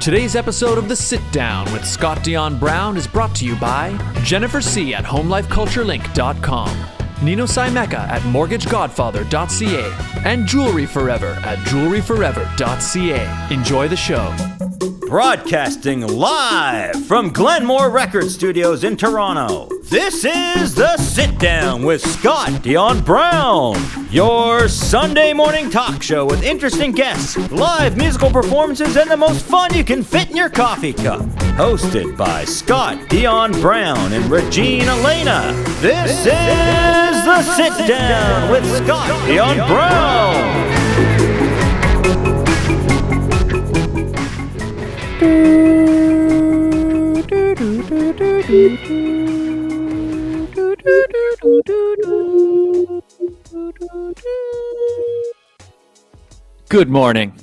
Today's episode of The Sit Down with Scott Dion Brown is brought to you by Jennifer C. at HomeLifeCultureLink.com, Nino Simeka at MortgageGodfather.ca, and Jewelry Forever at JewelryForever.ca. Enjoy the show. Broadcasting live from Glenmore Record Studios in Toronto, this is The Sit Down with Scott Dion Brown, your Sunday morning talk show with interesting guests, live musical performances, and the most fun you can fit in your coffee cup. Hosted by Scott Dion Brown and Regine Alaina, this is The Sit Down with Scott Dion Brown. Good morning,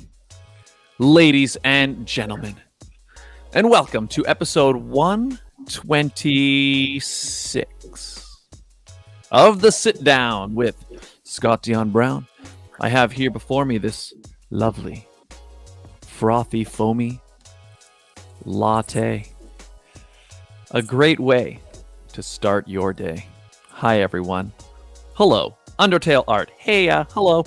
ladies and gentlemen, and welcome to episode 126 of The Sit Down with Scott Dion Brown. I have here before me this lovely, frothy, foamy latte. A great way to start your day. Hi, everyone. Hello, Undertale Art. Hey, hello.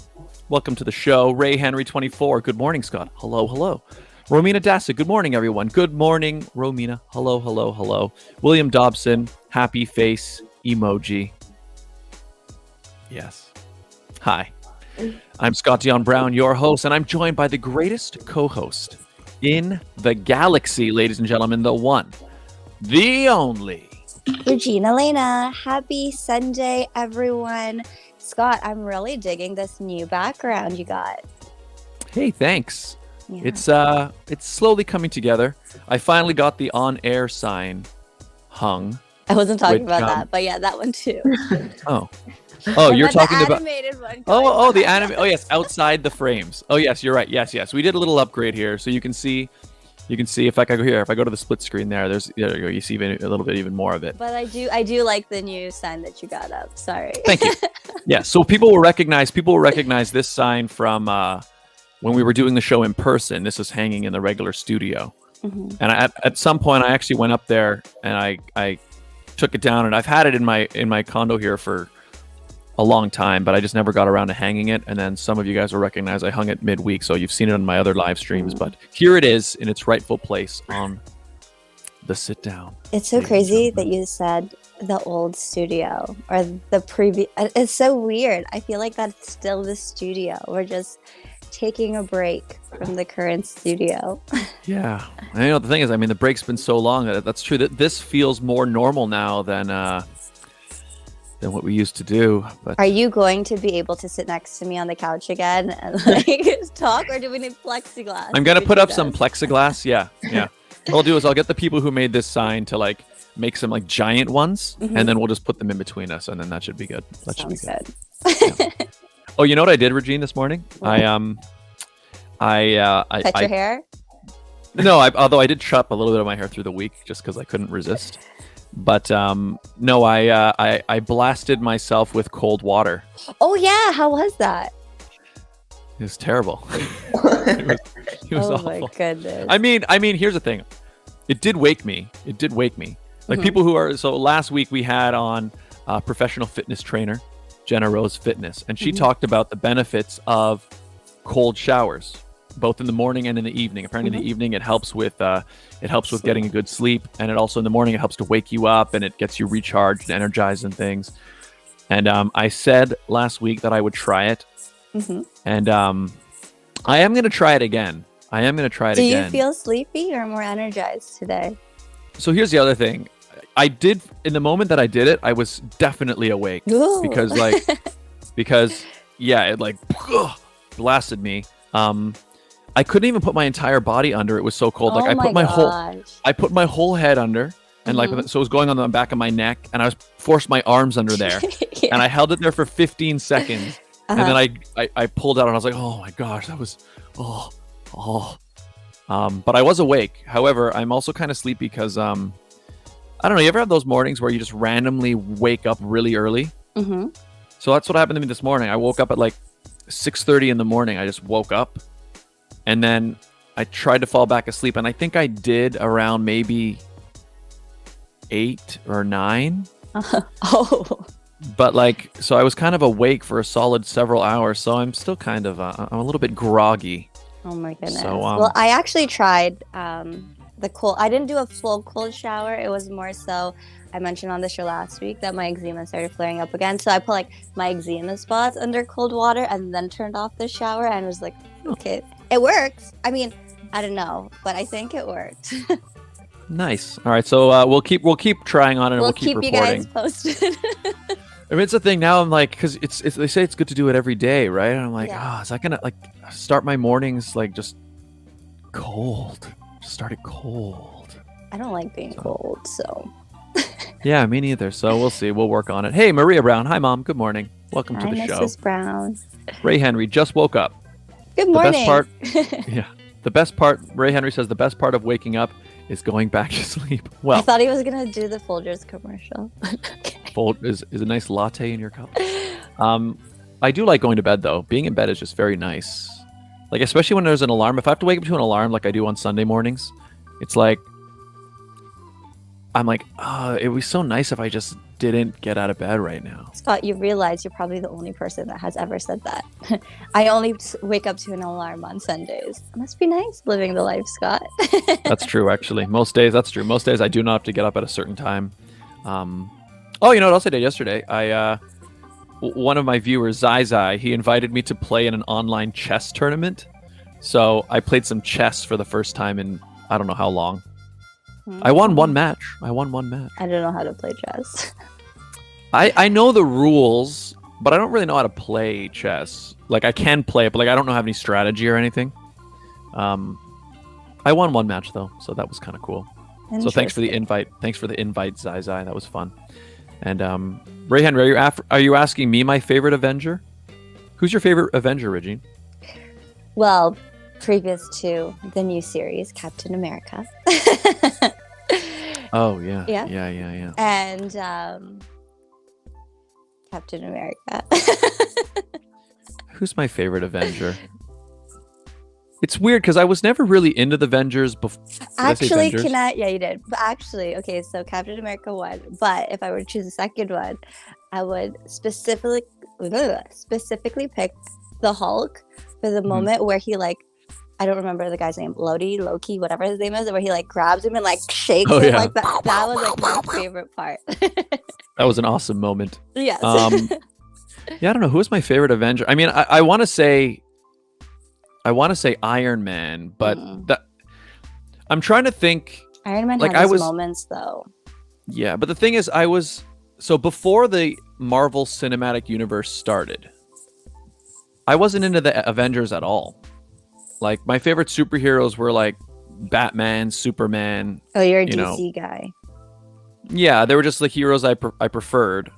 Welcome to the show. Ray Henry 24. Good morning, Scott. Hello, hello. Romina Dassa. Good morning, everyone. Good morning, Romina. Hello, hello, hello. William Dobson. Happy face emoji. Yes. Hi. I'm Scott Dion Brown, your host, and I'm joined by the greatest co-host in the galaxy, ladies and gentlemen, the one, the only, Regine Alaina. Happy Sunday, everyone. Scott, I'm really digging this new background you got. Hey, thanks. Yeah. It's slowly coming together. I finally got the on-air sign hung. I wasn't talking about that, but yeah, that one too. Oh, you're talking the about animated one. the anime. Oh yes, outside the frames. Oh yes, you're right. Yes. We did a little upgrade here, so you can see. If I go here, if I go to the split screen there you go. You see a little bit even more of it. But I do like the new sign that you got up. Sorry. Thank you. Yeah, so people will recognize this sign from when we were doing the show in person. This is hanging in the regular studio. Mm-hmm. And at some point, I actually went up there and I took it down, and I've had it in my condo here for a long time, but I just never got around to hanging it. And then some of you guys will recognize I hung it midweek, so you've seen it on my other live streams. But here it is in its rightful place on The Sit Down. It's so crazy that you said the old studio or the previous. It's so weird. I feel like that's still the studio. We're just taking a break from the current studio. Yeah. And the thing is, the break's been so long that's true that this feels more normal now than what we used to do. But are you going to be able to sit next to me on the couch again and talk, or do we need plexiglass? I'm gonna put up some plexiglass. Yeah. What I'll do is I'll get the people who made this sign to make some giant ones, Mm-hmm. and then we'll just put them in between us, and then that should be good. Sounds good. Yeah. Oh, you know what I did, Regine, this morning? What? I Cut your hair? No, although I did chop a little bit of my hair through the week just because I couldn't resist. But no, I blasted myself with cold water. Oh yeah, how was that? It was terrible. it was oh awful. My goodness. I mean, here's the thing. It did wake me. Mm-hmm. People who are last week we had on professional fitness trainer Jenna Rose Fitness, and she Mm-hmm. talked about the benefits of cold showers, both in the morning and in the evening. Apparently, in the evening it helps with getting a good sleep, and it also in the morning it helps to wake you up and it gets you recharged and energized and things. And I said last week that I would try it, Mm-hmm. and I am going to try it again. Do you feel sleepy or more energized today? So here's the other thing. I did, in the moment that I did it, I was definitely awake. Ooh. because yeah, it blasted me. I couldn't even put my entire body under. It was so cold. Oh I put my gosh. whole head under, and so it was going on the back of my neck, and I forced my arms under there, Yeah. and I held it there for 15 seconds, and then I pulled out, and I was like, oh my gosh, that was but I was awake. However, I'm also kind of sleepy because I don't know. You ever have those mornings where you just randomly wake up really early? Mm-hmm. So that's what happened to me this morning. I woke up at 6:30 in the morning. I just woke up, and then I tried to fall back asleep, and I think I did around maybe 8 or 9. Oh. But like, so I was kind of awake for a solid several hours, so I'm still kind of I'm a little bit groggy. Oh my goodness. So, well, I actually tried the cold. I didn't do a full cold shower. It was more so, I mentioned on the show last week that my eczema started flaring up again. So I put like my eczema spots under cold water and then turned off the shower and was like, okay, it works. I mean, I don't know, but I think it worked. Nice. All right, so we'll keep trying on it, and we'll keep you reporting. guys posted. I mean, it's the thing now. I'm like, because it's they say it's good to do it every day, right? And I'm like, is that gonna like start my mornings like just cold? Just start it cold. I don't like being cold, so. Yeah, me neither. So we'll see. We'll work on it. Hey, Maria Brown. Hi, Mom. Good morning. Welcome to the show. Mrs. Brown. Ray Henry just woke up. Good morning. The best part. Yeah, the best part. Ray Henry says the best part of waking up is going back to sleep. Well, I thought he was gonna do the Folgers commercial. Okay. Is a nice latte in your cup. I do like going to bed though. Being in bed is just very nice. Like especially when there's an alarm. If I have to wake up to an alarm like I do on Sunday mornings, it's like I'm like, it would be so nice if I just didn't get out of bed right now. Scott, you realize you're probably the only person that has ever said that. I only wake up to an alarm on Sundays. It must be nice living the life, Scott. That's true, actually. Most days, that's true. Most days I do not have to get up at a certain time. Oh, you know what else I did yesterday? One of my viewers, Zai, he invited me to play in an online chess tournament. So I played some chess for the first time in I don't know how long. I won one match. I don't know how to play chess. I know the rules, but I don't really know how to play chess. Like I can play it, but like I don't know have any strategy or anything. I won one match though, so that was kind of cool. So thanks for the invite. Thanks for the invite, Zai. That was fun. And Ray Henry, are you asking me my favorite Avenger? Who's your favorite Avenger, Regine? Well, previous to the new series, Captain America. Oh yeah. Yeah. Yeah. And Captain America. Who's my favorite Avenger? It's weird because I was never really into the Avengers before. Actually, yeah, you did. But actually, okay, so Captain America won. But if I were to choose a second one, I would specifically pick the Hulk for the moment where he like, I don't remember the guy's name, Loki, whatever his name is, where he like grabs him and like shakes him like that. That was like my favorite part. That was an awesome moment. Yes. Yeah, I don't know who's my favorite Avenger. I mean, I want to say Iron Man, but I'm trying to think. Iron Man like, had his moments though. Yeah, but the thing is, so before the Marvel Cinematic Universe started, I wasn't into the Avengers at all. Like my favorite superheroes were like Batman, Superman. Oh, you're a DC guy. Yeah, they were just the heroes I preferred,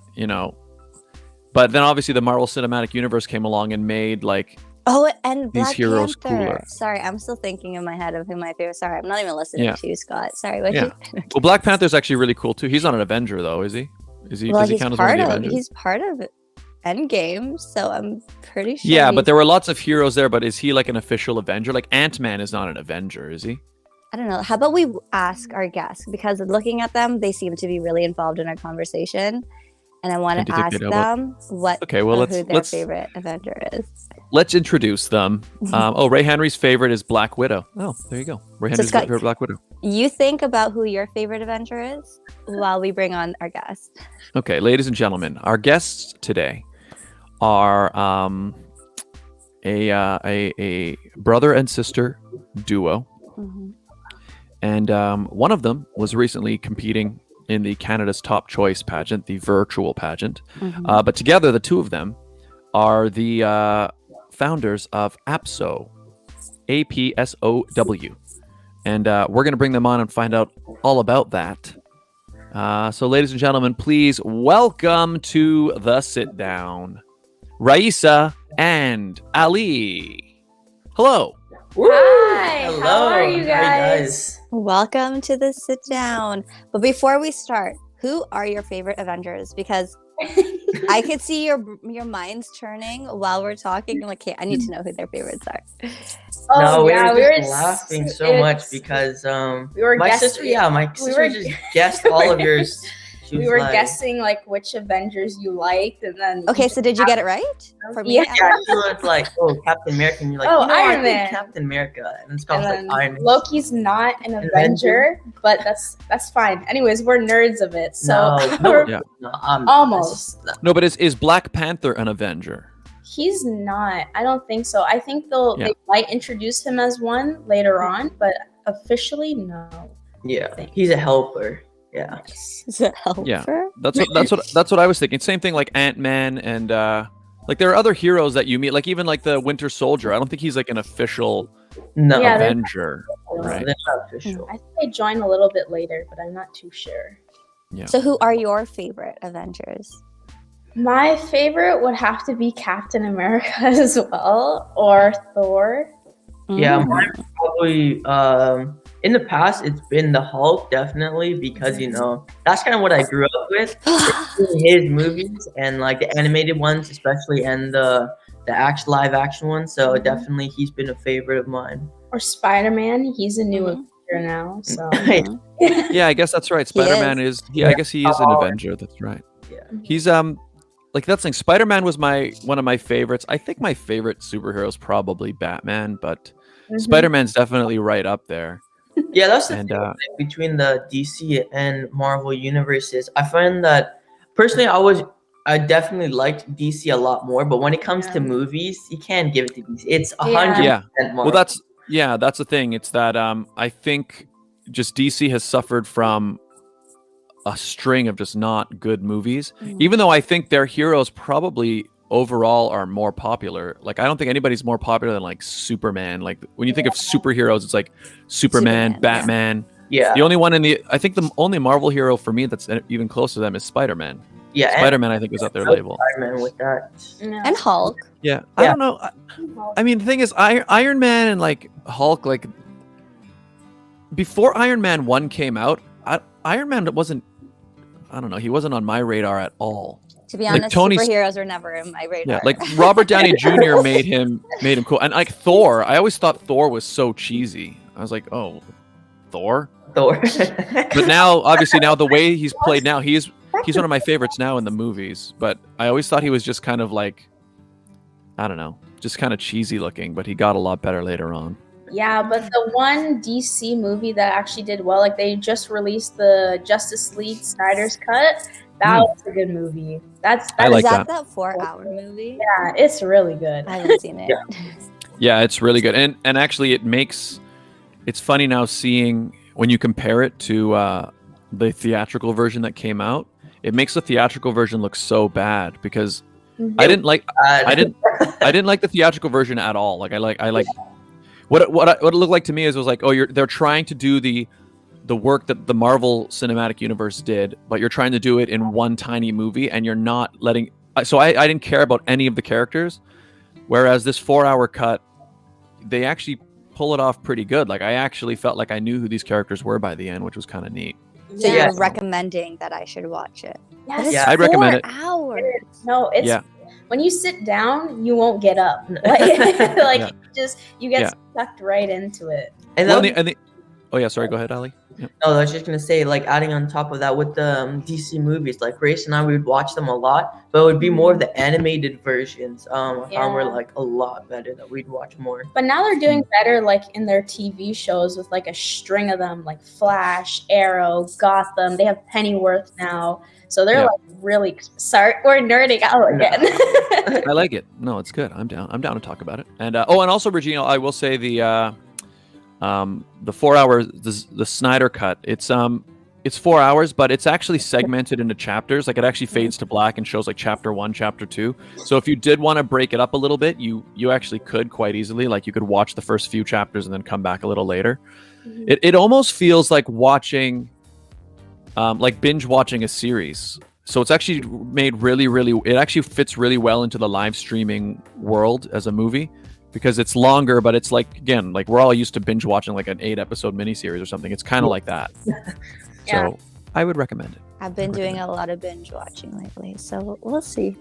But then obviously the Marvel Cinematic Universe came along and made like and these Black heroes Panther. cooler. Sorry, I'm still thinking in my head of who my favorite. Sorry, I'm not even listening to you, Scott. Sorry. What Well, Black Panther's actually really cool too. He's not an Avenger though, is he? Well, does he count as one of the Avengers? He's part of Endgame, so I'm pretty sure. Yeah, but there were lots of heroes there. But is he like an official Avenger? Like Ant-Man is not an Avenger, is he? I don't know. How about we ask our guests, because looking at them, they seem to be really involved in our conversation, and I want to ask them who their favorite Avenger is. Let's introduce them. Ray Henry's favorite is Black Widow. Oh, there you go. Ray Henry's favorite Black Widow. You think about who your favorite Avenger is while we bring on our guest. Okay, ladies and gentlemen, our guests today are a brother and sister duo, and one of them was recently competing in the Canada's Top Choice pageant, the virtual pageant. But together, the two of them are the founders of APSOW, APSOW, and we're going to bring them on and find out all about that. So, ladies and gentlemen, please welcome to the sit down, Raisa and Ali. Hello. Hi. Hello. How are you Hi, guys? Welcome to the sit down. But before we start, who are your favorite Avengers? Because I could see your minds turning while we're talking. I'm like, hey, I need to know who their favorites are. Oh, No, we yeah, were we just were laughing so it's- much because we were my guessing. sister, my we sister were- just guessed all of yours. She We was were like, guessing like which Avengers you liked, and then Okay, so did you get it right? For me, Yeah. Yeah, she was like, oh, Captain America, and you're like, Oh, no, Iron I Man. think Captain America, and it's and called then like Iron Man. Loki's not an Avenger, but that's fine. Anyways, we're nerds of it, so No, Yeah. no, I'm Almost. No, but is Black Panther an Avenger? he's not. I don't think so. I think Yeah. they might introduce him as one later on, but officially no. Yeah, he's a helper. Yeah. is it helper? Yeah. That's what I was thinking. Same thing like Ant-Man and like there are other heroes that you meet, like even like the Winter Soldier. I don't think he's like an official No, Yeah, they're- Avenger. Right. they're not official. I think they join a little bit later, but I'm not too sure. Yeah. So who are your favorite Avengers? My favorite would have to be Captain America as well, or Thor. Yeah, Mm. mine probably in the past it's been the Hulk definitely because that's kind of what I grew up with. His movies and like the animated ones especially and the live action ones. So definitely he's been a favorite of mine. Or Spider-Man. He's a new Mhm. Avenger now, so Mhm. Yeah, I guess that's right. He Spider-Man is. Yeah, I guess he is an Avenger. That's right. Yeah. He's like that's thing. Spider-Man was one of my favorites. I think my favorite superhero is probably Batman, but Mhm. Spider-Man's definitely right up there. Yeah, that's the And thing between the DC and Marvel universes. I find that personally, I definitely liked DC a lot more. But when it comes to Yeah. movies, you can't give it to DC. It's Yeah. 100% Yeah. Marvel. Well, that's the thing. It's that I think just DC has suffered from a string of just not good movies. Mhm. Even though I think their heroes probably overall are more popular. Like I don't think anybody's more popular than like Superman. Like when you think of superheroes, it's like Superman, Superman, yeah. Batman. yeah, The only one I think the only Marvel hero for me that's even close to them is Spider-Man. yeah. Spider-Man, I think, is up their label. Spider-Man with that. Yeah. And Hulk. Yeah, I Yeah. don't know. I mean, the thing is, Iron Man and like Hulk, like before Iron Man 1 came out, Iron Man wasn't. I don't know. He wasn't on my radar at all. To be Like honest, Tony's- superheroes are never in my radar. Yeah, like Robert Downey Jr. made him cool, and like Thor. I always thought Thor was so cheesy. I was like, oh, Thor. Thor. But now, obviously, now the way he's played now, he's one of my favorites now in the movies. But I always thought he was just kind of like, I don't know, just kind of cheesy looking. But he got a lot better later on. Yeah, but the one DC movie that actually did well, like they just released the Justice League Snyder's Cut. That was a good movie. That's I like Is that that. 4-hour movie? yeah, it's really good. I haven't seen it. Yeah, it's really good, and actually, it's funny now seeing when you compare it to the theatrical version that came out. It makes the theatrical version look so bad because I didn't like I didn't like the theatrical version at all. Like I like what it looked like to me is it was like, oh, they're trying to do the work that the Marvel Cinematic Universe did, but you're trying to do it in one tiny movie, and you're not letting. So I didn't care about any of the characters, whereas this 4-hour cut, they actually pull it off pretty good. Like I actually felt like I knew who these characters were by the end, which was kind of neat. So Yeah. you're recommending that I should watch it. But Yes. it's Yeah, I'd recommend it. 4 hours. No, it's Yeah. when you sit down, you won't get up. Like Yeah. you get Yeah. sucked right into it. And Well, that- oh yeah, sorry, go ahead, Ali. Yeah. No, I was just gonna say, like, adding on top of that with the DC movies, like Grace and I, we would watch them a lot, but it would be more of the animated versions. I found were Yeah. like a lot better that we'd watch more. But now they're doing better, like in their TV shows with like a string of them, like Flash, Arrow, Gotham. They have Pennyworth now, so they're Yeah. like really. Sorry, we're nerding out again. I like it. No, it's good. I'm down. I'm down to talk about it. And and also, Regine, I will say the 4-hour the Snyder cut. It's 4 hours, but it's actually segmented into chapters. Like it actually fades to black and shows like chapter 1, chapter 2. So if you did want to break it up a little bit, you actually could quite easily. Like you could watch the first few chapters and then come back a little later. It almost feels like watching, like binge watching a series. So it's actually made really, really. It actually fits really well into the live streaming world as a movie. Because it's longer, but it's like, again, like we're all used to binge watching like an 8-episode miniseries or something. It's kind of like that. Yeah. So I would recommend it. I've been doing a lot of binge watching lately, so we'll see.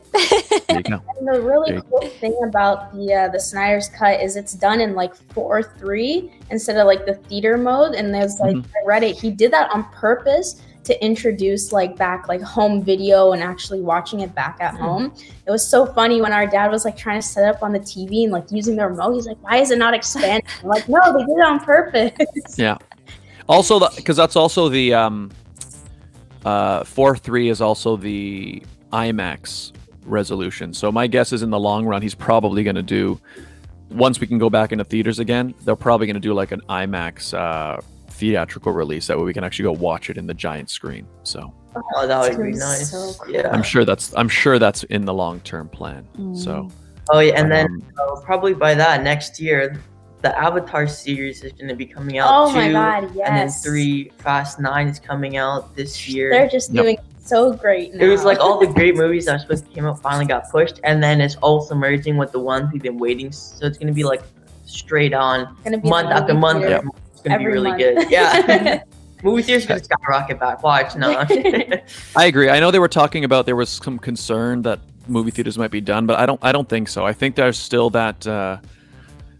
There you go. And the really Okay. cool thing about the Snyder's cut is it's done in like 4:3 instead of like the theater mode. And there's like I read it, he did that on purpose to introduce like back like home video and actually watching it back at home. It was so funny when our dad was like trying to set it up on the TV and like using the remote. He's like, "Why is it not expanding?" I'm like, no, they did it on purpose. Yeah. Also, because that's also the 4:3 is also the IMAX resolution. So my guess is in the long run, he's probably going to do, once we can go back into theaters again, they're probably going to do like an IMAX theatrical release. That way we can actually go watch it in the giant screen. So Oh, that would be It's nice. so cool. Yeah. I'm sure that's in the long-term plan. So Oh yeah, and then um, probably by that next year, the Avatar series is going to be coming out Oh too. my God, And then yes. 3 Fast 9 is coming out this year. They're just Yep. doing so great now. It was like all the great movies that were supposed to come out finally got pushed, and then it's also merging with the ones we've been waiting. So it's going to be like straight on, Gonna be month the after movie month. theater After month. It's going to be every really month. good. Yeah. Movie theaters going to skyrocket back. Watch now. I agree. I know they were talking about there was some concern that movie theaters might be done, but I don't think so. I think there's still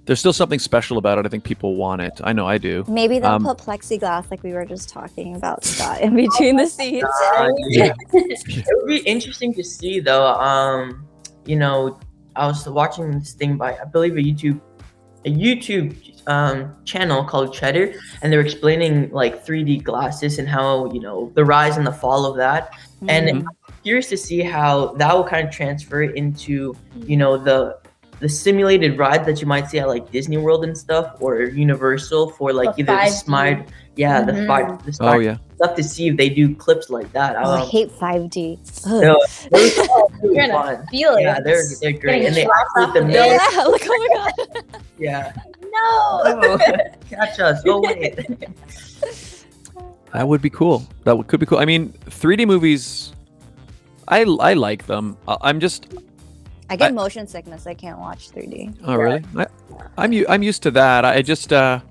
there's still something special about it. I think people want it. I know I do. Maybe they'll Um, put plexiglass like we were just talking about, Scott, in between the seats. Yeah. It would be interesting to see though. You know, I was watching this thing by I believe a YouTube channel called Cheddar, and they're explaining like 3D glasses and how the rise and the fall of that. And Mhm. I'm curious to see how that will kind of transfer into the simulated ride that you might see at like Disney World and stuff, or Universal for like The either the 5D. smart, the Mhm. smart, the Oh smart yeah. stuff to see if they do clips like that. Oh, I hate 5D. Ugh. No, those are really You're gonna fun. feel it. Yeah, they're great, Getting and they shot act with off the the middle. building. Yeah, look, oh my god. Yeah. No. Oh, catch us! Oh wait. That would be cool. Could be cool. I mean, 3D movies, I like them. I'm just. I get motion sickness. I can't watch 3D. Oh really? I'm used to that. I just I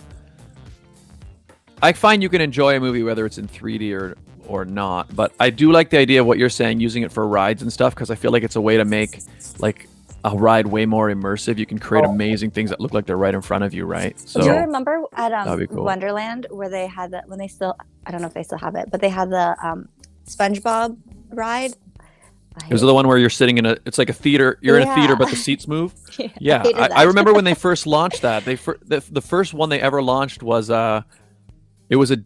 find you can enjoy a movie whether it's in 3D or not. But I do like the idea of what you're saying, using it for rides and stuff, because I feel like it's a way to make like a ride way more immersive. You can create amazing things that look like they're right in front of you, right? So Do you remember at that'd be cool. Wonderland where they had that, when they still, I don't know if they still have it, but they had the SpongeBob ride? it was the one where you're sitting in it's like a theater. You're in a theater, but the seats move. Yeah, hated I that. remember when they first launched that. The first one they ever launched was it was a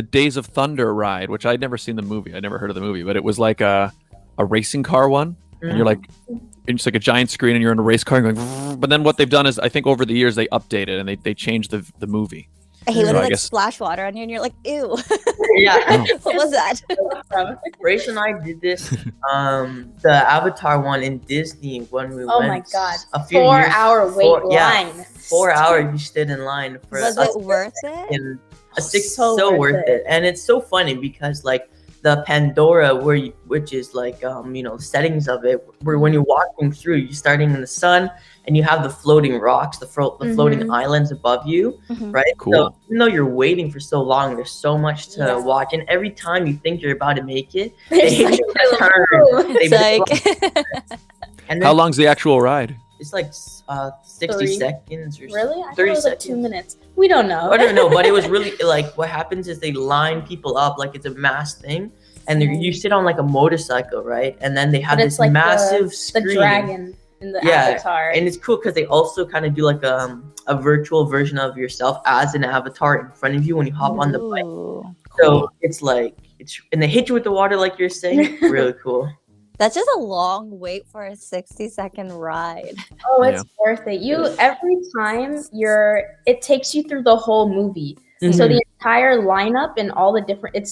Days of Thunder ride, which I'd never seen the movie. I'd never heard of the movie, but it was like a racing car one, and you're like, it's like a giant screen, and you're in a race car and going. But then what they've done is, I think over the years they updated and they changed the movie. I hate when So they I like guess- splash water on you and you're like, ew. Yeah. What was that? Grace and I did this, the Avatar one in Disney when we Oh went. my God. A few 4 years. hour wait line. 4 hours you stood in line for Was us it worth it? in a six. So So worth worth it, and it's so funny because like the Pandora, which is like settings of it, where when you're walking through, you're starting in the sun, and you have the floating rocks, the floating islands above you, Mhm. right? Cool. So even though you're waiting for so long, there's so much to Yeah. watch, and every time you think you're about to make it, they There's hit like you with a turn. They It's like, and How then long's the actual ride? it's like 60 Three. seconds or Really? I thought 30 it was like seconds. 2 minutes. We don't know. I don't know, but it was really like what happens is they line people up like it's a mass thing, and you sit on like a motorcycle, right? And then they have But this it's like massive the screen. dragon in the Yeah, avatar. And it's cool because they also kind of do like a virtual version of yourself as an avatar in front of you when you hop on the bike. ooh. So it's like and they hit you with the water like you're saying. Really cool. That's just a long wait for a 60-second ride. Oh, it's worth it. Every time it takes you through the whole movie. Mm-hmm. So the entire lineup and all the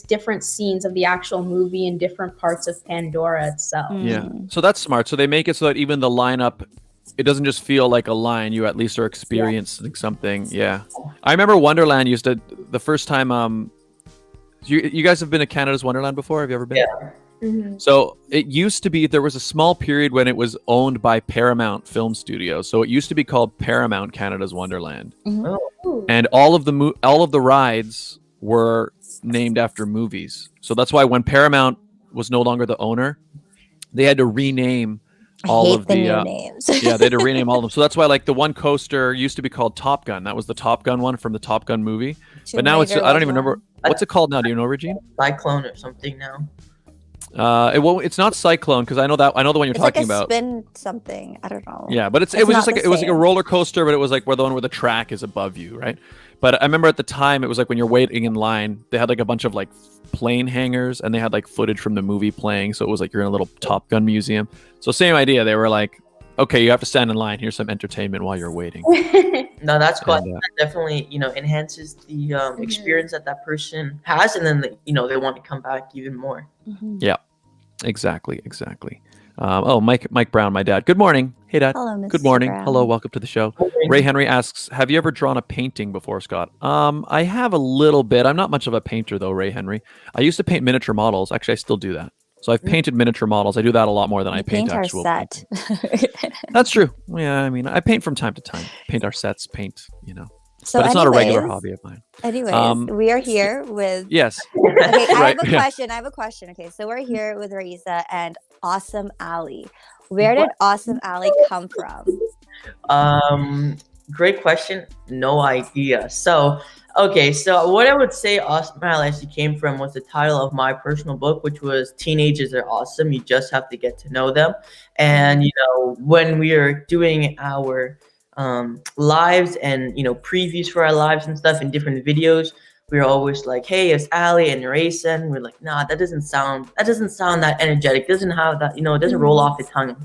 different scenes of the actual movie and different parts of Pandora itself. Yeah. So that's smart. So they make it so that even the lineup, it doesn't just feel like a line. You at least are experiencing something. Yeah. I remember Wonderland used to, the first time, you guys have been to Canada's Wonderland before? Have you ever been? Yeah. Mm-hmm. So it used to be, there was a small period when it was owned by Paramount Film Studios. So it used to be called Paramount Canada's Wonderland. Ooh. And all of the rides were named after movies. So that's why when Paramount was no longer the owner, they had to rename I all hate of the the new names. yeah, they had to rename all of them. So that's why like the one coaster used to be called Top Gun. That was the Top Gun one from the Top Gun movie. But Tomb now it's Raider I don't was even remember one. what's it called now. Do you know, Regine? Cyclone or something now. It's not Cyclone because I know the one you're It's talking like a about. spin something. I don't know. Yeah, but it was It's just not like the it was like a same. roller coaster, but it was like where the one where the track is above you, right? But I remember at the time it was like when you're waiting in line, they had like a bunch of like plane hangars and they had like footage from the movie playing, so it was like you're in a little Top Gun museum. So same idea. They were like, okay, you have to stand in line. Here's some entertainment while you're waiting. No, that's cool. And, That definitely, enhances the experience that person has, and then they want to come back even more. Mhm. Yeah, exactly. Mike Brown, my dad. Good morning. Hey, Dad. Hello, Mr. Good morning. Brown. Hello, welcome to the show. Ray Henry asks, have you ever drawn a painting before, Scott? I have a little bit. I'm not much of a painter, though, Ray Henry. I used to paint miniature models. Actually, I still do that. So I've painted miniature models. I do that a lot more than I We paint our actual set. paintings. That's true. Yeah, I mean, I paint from time to time. Paint our sets, So but it's not a regular anyways- hobby of mine. Anyways, we are here with. Yes. Okay, I Right, have a yeah. question. I have a question. Okay, so we're here with Raisa and Awesome Alley. Where did Awesome Alley come from? Great question. No idea. So what I would say Awesome Alley actually came from was the title of my personal book, which was Teenagers Are Awesome. You just have to get to know them. And when we are doing our lives and previews for our lives and stuff in different videos, we're always like, hey, it's Ali and Raisa, and we're like, nah, that doesn't sound that energetic, doesn't have that, it doesn't roll off the tongue.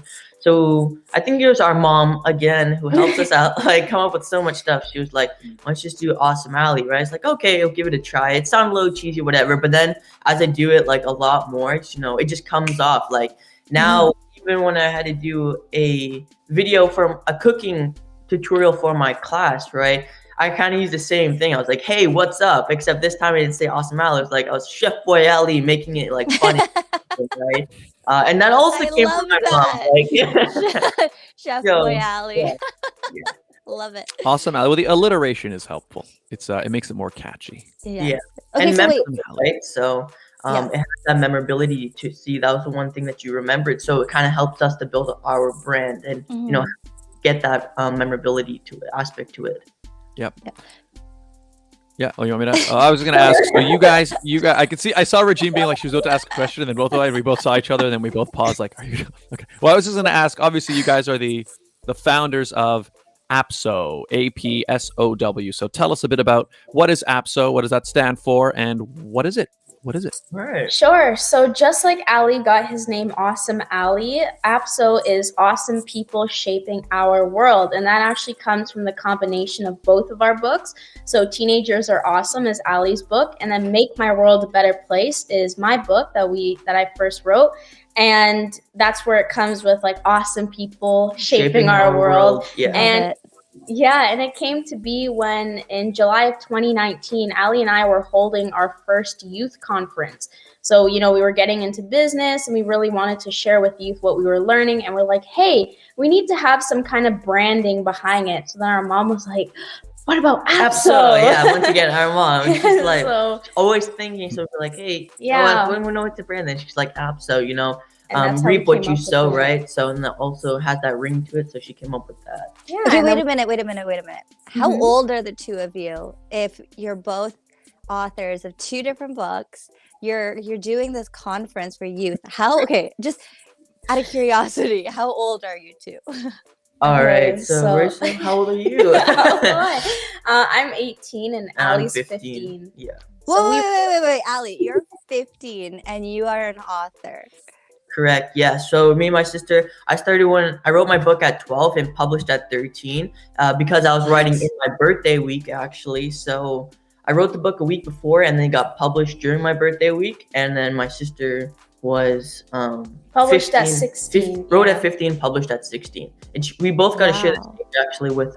So I think it was our mom again who helped us out, like come up with so much stuff. She was like, why don't you just do Awesome Ali, right? It's like, okay, I'll give it a try. It sounded a little cheesy, whatever, but then as I do it like a lot more, it just comes off. Like now, even when I had to do a video from a cooking tutorial for my class, right? I kind of used the same thing. I was like, hey, what's up? Except this time I didn't say Awesome Ali. It was like I was Chef Boy Ali making it like funny, right? And that also I came love from my that. mom. Like, Chef So, Boy Alley. yeah. Love it. Awesome. Well, the alliteration is helpful. It makes it more catchy. Yeah. Okay, and so wait. right? So it has that memorability to see. That was the one thing that you remembered. So it kind of helped us to build our brand and get that memorability to aspect to it. Yep. Yeah. Oh, you want me to? I was going to ask. So you guys, I could see. I saw Regine being like she was about to ask a question, and then we both saw each other, and then we both paused. Like, are you okay? Well, I was just going to ask. Obviously, you guys are the founders of APSOW, APSOW. So tell us a bit about what is APSOW, what does that stand for, and what is it? What is it? Right. Sure. So just like Ali got his name Awesome Ali, APSOW is awesome people shaping our world. And that actually comes from the combination of both of our books. So Teenagers Are Awesome is Ali's book, and then Make My World a Better Place is my book that I first wrote. And that's where it comes with like awesome people shaping our world. Yeah. And and it came to be when in July of 2019, Ali and I were holding our first youth conference. So, we were getting into business and we really wanted to share with youth what we were learning. And we're like, hey, we need to have some kind of branding behind it. So then our mom was like, what about APSOW? Yeah, once again, our mom, she's like So- always thinking, so we're like, hey, when we know what to brand, then she's like APSOW, And that's how we reap what came you up with sow, it. right? So and that also had that ring to it, so she came up with that. Yeah, Okay, and wait then- a minute. How Mhm. old are the two of you? If you're both authors of two different books, you're doing this conference for youth. Just out of curiosity, how old are you two? All right, Okay, so so- Rachel, how old are you? I'm 18 and I'm Ali's 15. Yeah. So we- Wait, Ali, you're 15 and you are an author. Correct. Yeah. So me and my sister, I started when I wrote my book at 12 and published at 13 because I was writing in my birthday week, actually. So I wrote the book a week before and then it got published during my birthday week. And then my sister was Published at 15 16, wrote yeah. at 15, published at 16. And we both got to share the Wow. stage actually with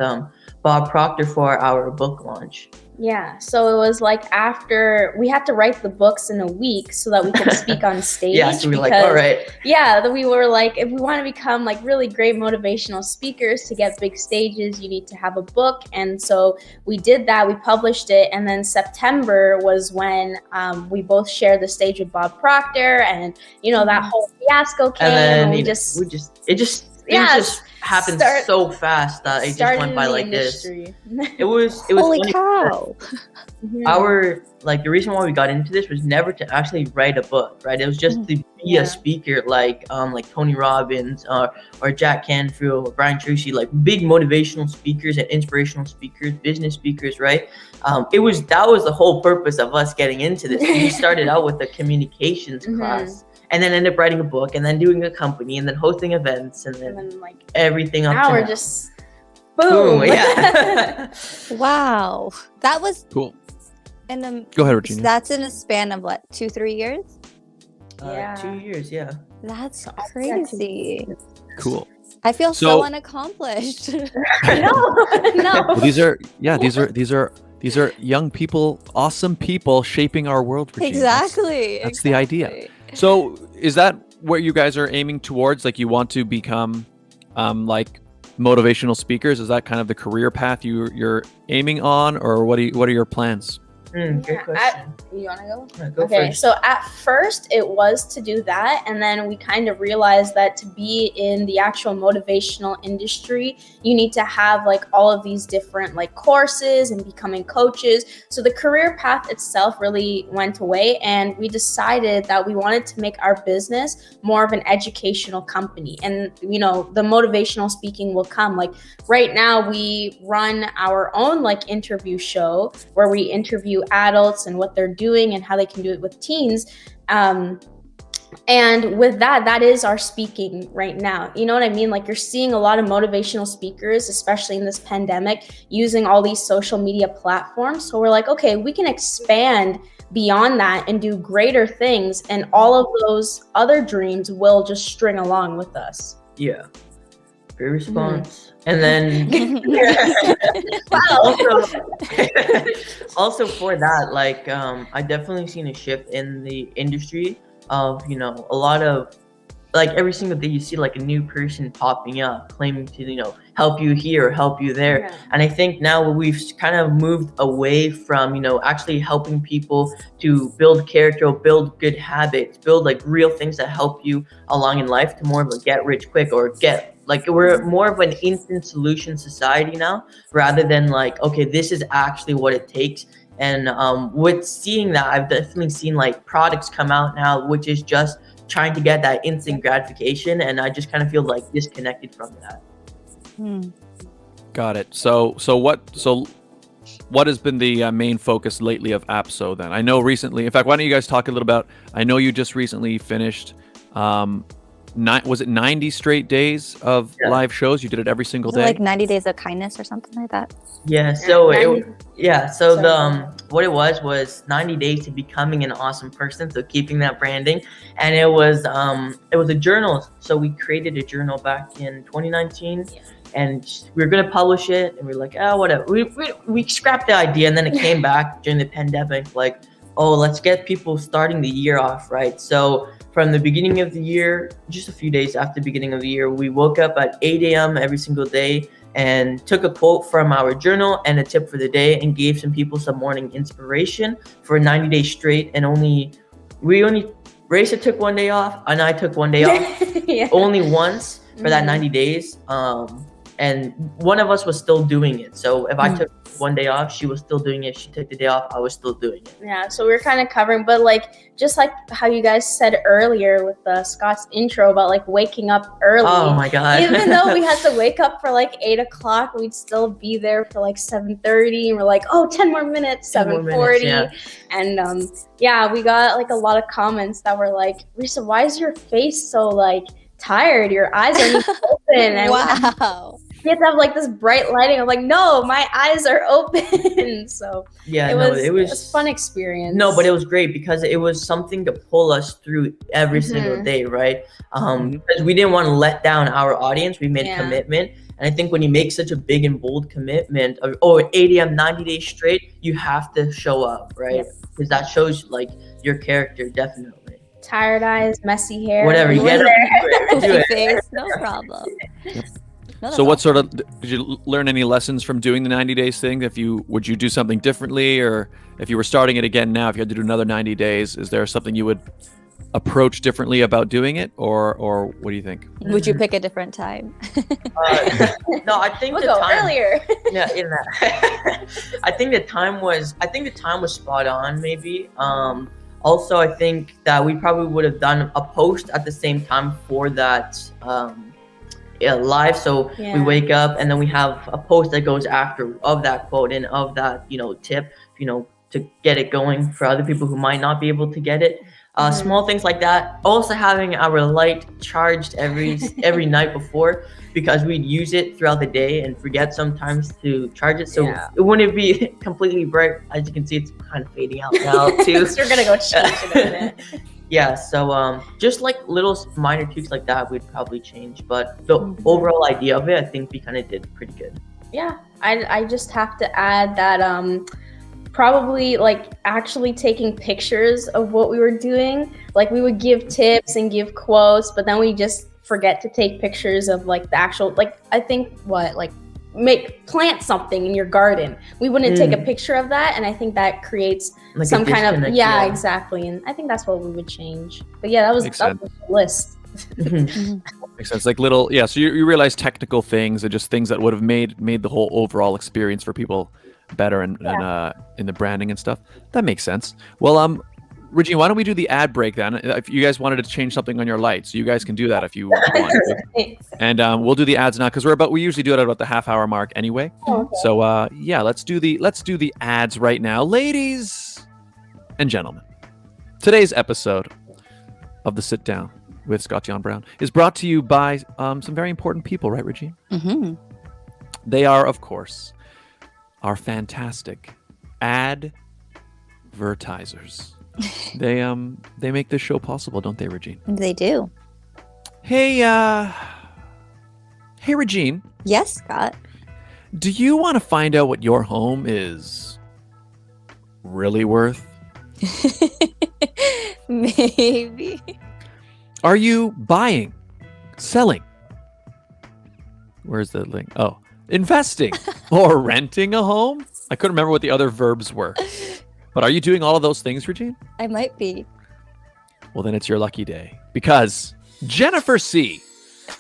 Bob Proctor for our book launch. Yeah, so it was like after we had to write the books in a week so that we could speak on stage. Yeah, so we were like, all right. Yeah, we were like, if we want to become like really great motivational speakers to get big stages, you need to have a book. And so we did that. We published it, and then September was when we both shared the stage with Bob Proctor, and that whole fiasco came, and it just happened so fast that it just went by like this. It was Holy funny. cow. Our the reason why we got into this was never to actually write a book, right? It was just to be a speaker like Tony Robbins or Jack Canfield or Brian Tracy, like big motivational speakers and inspirational speakers, business speakers, right? That was the whole purpose of us getting into this. We started out with a communications class, and then ended up writing a book, and then doing a company, and then hosting events, and then like everything up now to we're now. just boom. Yeah. Wow. That was Cool. in Go ahead, Regine. That's in a span of what, 2-3 years? Yeah. 2 years, yeah. That's crazy. Cool. I feel So- so unaccomplished. No. Well, these are young people, awesome people shaping our world. Regine. Exactly. That's the idea. So is that what you guys are aiming towards? Like you want to become like motivational speakers? Is that kind of the career path you're aiming on, or what are your plans? Good question. You want to go? Yeah, go Okay, first. so at first it was to do that, and then we kind of realized that to be in the actual motivational industry, you need to have like all of these different like courses and becoming coaches. So the career path itself really went away, and we decided that we wanted to make our business more of an educational company. And the motivational speaking will come. Like right now we run our own like interview show where we interview adults and what they're doing and how they can do it with teens. And with that is our speaking right now. You know what I mean? Like you're seeing a lot of motivational speakers, especially in this pandemic, using all these social media platforms. So we're like, okay, we can expand beyond that and do greater things. And all of those other dreams will just string along with us. Yeah. Great response. And then also for that, like I definitely seen a shift in the industry of a lot of like every single day you see like a new person popping up claiming to help you here or help you there. Yeah. And I think now we've kind of moved away from actually helping people to build character, build good habits, build like real things that help you along in life, to more of a get rich quick or we're more of an instant solution society now, rather than like, okay, this is actually what it takes. And with seeing that, I've definitely seen like products come out now, which is just trying to get that instant gratification. And I just kind of feel like disconnected from that. Got it. So what has been the main focus lately of APSOW then? I know recently, in fact, why don't you guys talk a little about, I know you just recently finished, was it 90 straight days of live shows? You did it every single day? Like 90 days of kindness or something like that. Yeah. So what it was 90 days to becoming an awesome person. So keeping that branding, and it was a journal. So we created a journal back in 2019. And we were gonna publish it, and we were like, oh, whatever. We scrapped the idea, and then it came back during the pandemic. Like, oh, let's get people starting the year off right. So from the beginning of the year, just a few days after the beginning of the year, we woke up at 8 a.m. every single day and took a quote from our journal and a tip for the day, and gave some people some morning inspiration for 90 days straight. And Raisa took one day off, and I took one day off, only once for that 90 days. And one of us was still doing it. So if I took one day off, she was still doing it. She took the day off, I was still doing it. Yeah, so we were kind of covering, but like just like how you guys said earlier with Scott's intro about like waking up early. Oh my God. Even though we had to wake up for like 8 o'clock, we'd still be there for like 7:30, and we're like, oh, 10 more minutes, 7:40. Yeah. And we got like a lot of comments that were like, Risa, why is your face so like tired? Your eyes aren't even open. And Wow. you have to have like this bright lighting. I'm like, no, my eyes are open. So Yeah, it was a fun experience. No, but it was great because it was something to pull us through every single day, right? Because we didn't want to let down our audience. We made a commitment. And I think when you make such a big and bold commitment of 8 a.m., 90 days straight, you have to show up, right? Because that shows like your character, definitely. Tired eyes, messy hair. Whatever, you get it. Do it. Face, no problem. No, So what sort of, did you learn any lessons from doing the 90 days thing? Would you do something differently, or if you were starting it again now, if you had to do another 90 days, is there something you would approach differently about doing it, or what do you think? Would you pick a different time? No, I think We'll the go time earlier. Yeah, in that. I think the time was spot on, maybe. Also, I think that we probably would have done a post at the same time for that live. So we wake up and then we have a post that goes after of that quote and of that, tip, to get it going for other people who might not be able to get it. Small things like that. Also having our light charged every night before, because we'd use it throughout the day and forget sometimes to charge it. So it wouldn't be completely bright. As you can see, it's kind of fading out now too. So we're gonna go change it in a minute. Yeah, so just like little minor tweaks like that, we'd probably change. But the overall idea of it, I think we kind of did pretty good. Yeah, I just have to add that probably like actually taking pictures of what we were doing. Like we would give tips and give quotes, but then we just forget to take pictures of like the actual, like I think plant something in your garden. We wouldn't take a picture of that, and I think that creates Like some a kind of disconnect, exactly. And I think that's what we would change. But yeah, that was the list. Makes sense. Like little, so you realize technical things and just things that would have made the whole overall experience for people better and in the branding and stuff. That makes sense. Well, Regine, why don't we do the ad break then? If you guys wanted to change something on your lights, you guys can do that if you want to. And we'll do the ads now because we usually do it at about the half-hour mark anyway. Okay. So let's do the ads right now, ladies and gentlemen. Today's episode of the Sit Down with Scott Dion Brown is brought to you by some very important people, right, Regine? Mm-hmm. They are, of course, our fantastic advertisers. They make this show possible, don't they, Regine? They do. Hey, Regine. Yes, Scott. Do you want to find out what your home is really worth? Maybe. Are you buying, selling? Where's the link? Oh, investing or renting a home? I couldn't remember what the other verbs were. But are you doing all of those things, Regine? I might be. Well, then it's your lucky day. Because Jennifer C.,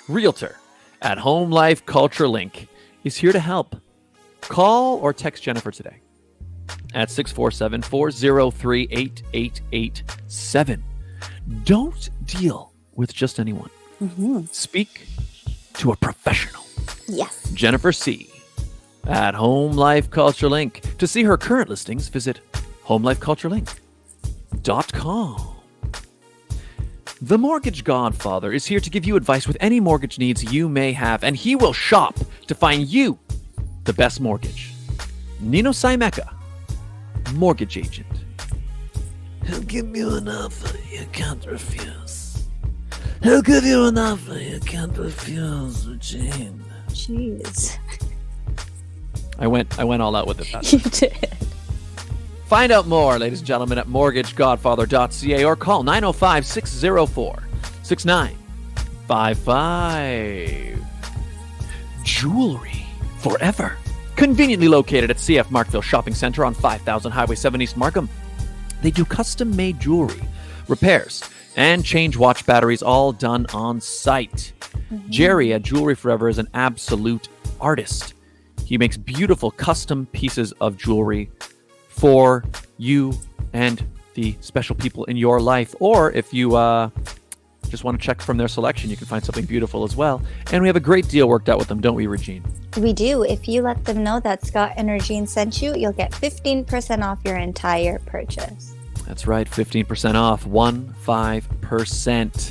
realtor at Home Life Culture Link, is here to help. Call or text Jennifer today at 647-403-8887. Don't deal with just anyone. Mm-hmm. Speak to a professional. Yes. Jennifer C. at Home Life Culture Link. To see her current listings, visit homelifeculturelink.com. The Mortgage Godfather is here to give you advice with any mortgage needs you may have, and he will shop to find you the best mortgage. Nino Saimeka, mortgage agent. He'll give you an offer you can't refuse. He'll give you an offer you can't refuse, Regine. Jeez. I went all out with it. You did. Find out more, ladies and gentlemen, at mortgagegodfather.ca or call 905-604-6955. Jewelry forever. Conveniently located at CF Markville Shopping Center on 5000 Highway 7 East Markham. They do custom-made jewelry, repairs, and change watch batteries, all done on site. Mm-hmm. Jerry at Jewelry Forever is an absolute artist. He makes beautiful custom pieces of jewelry for you and the special people in your life. Or if you just want to check from their selection, you can find something beautiful as well. And we have a great deal worked out with them, don't we, Regine? We do. If you let them know that Scott and Regine sent you, you'll get 15% off your entire purchase. That's right, 15% off, 15%.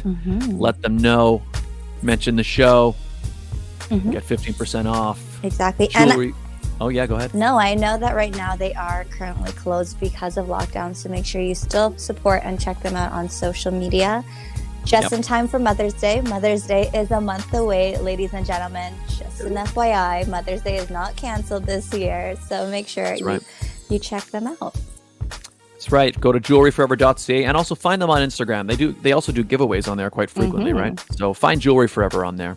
Mm-hmm. Let them know, mention the show, Mhm. Get 15% off. Exactly. Jewelry. Oh yeah, go ahead. No, I know that right now they are currently closed because of lockdown. So make sure you still support and check them out on social media. Just in time for Mother's Day. Mother's Day is a month away, ladies and gentlemen. Just an FYI, Mother's Day is not canceled this year. So make sure you check them out. That's right. Go to jewelryforever.ca and also find them on Instagram. They also do giveaways on there quite frequently, right? So find Jewelry Forever on there.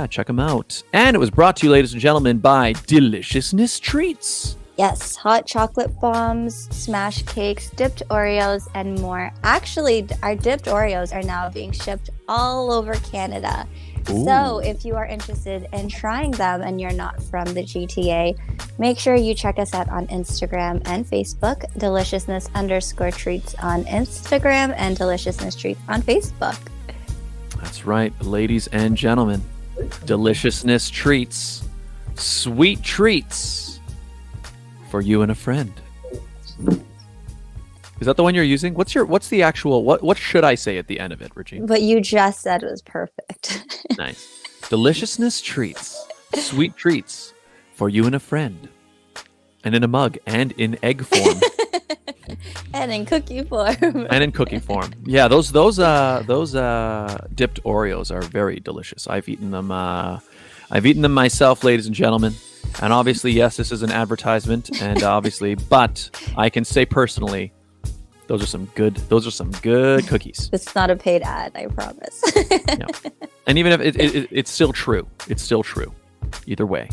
Check them out. And it was brought to you, ladies and gentlemen, by Deliciousness Treats. Yes, hot chocolate bombs, smash cakes, dipped Oreos, and more. Actually, our dipped Oreos are now being shipped all over Canada. Ooh. So if you are interested in trying them and you're not from the GTA, make sure you check us out on Instagram and Facebook, deliciousness_treats on Instagram and deliciousness treats on Facebook. That's right, ladies and gentlemen. Deliciousness Treats. Sweet treats for you and a friend. Is that the one you're using? What's the actual, what should I say at the end of it, Regine? What you just said was perfect. Nice. Deliciousness Treats. Sweet treats for you and a friend. And in a mug and in egg form. And in cookie form. And in cookie form. Yeah, those dipped Oreos are very delicious. I've eaten them myself, ladies and gentlemen. And obviously, yes, this is an advertisement, and obviously, but I can say personally, those are some good cookies. It's not a paid ad, I promise. Yeah. And even if it's still true, either way.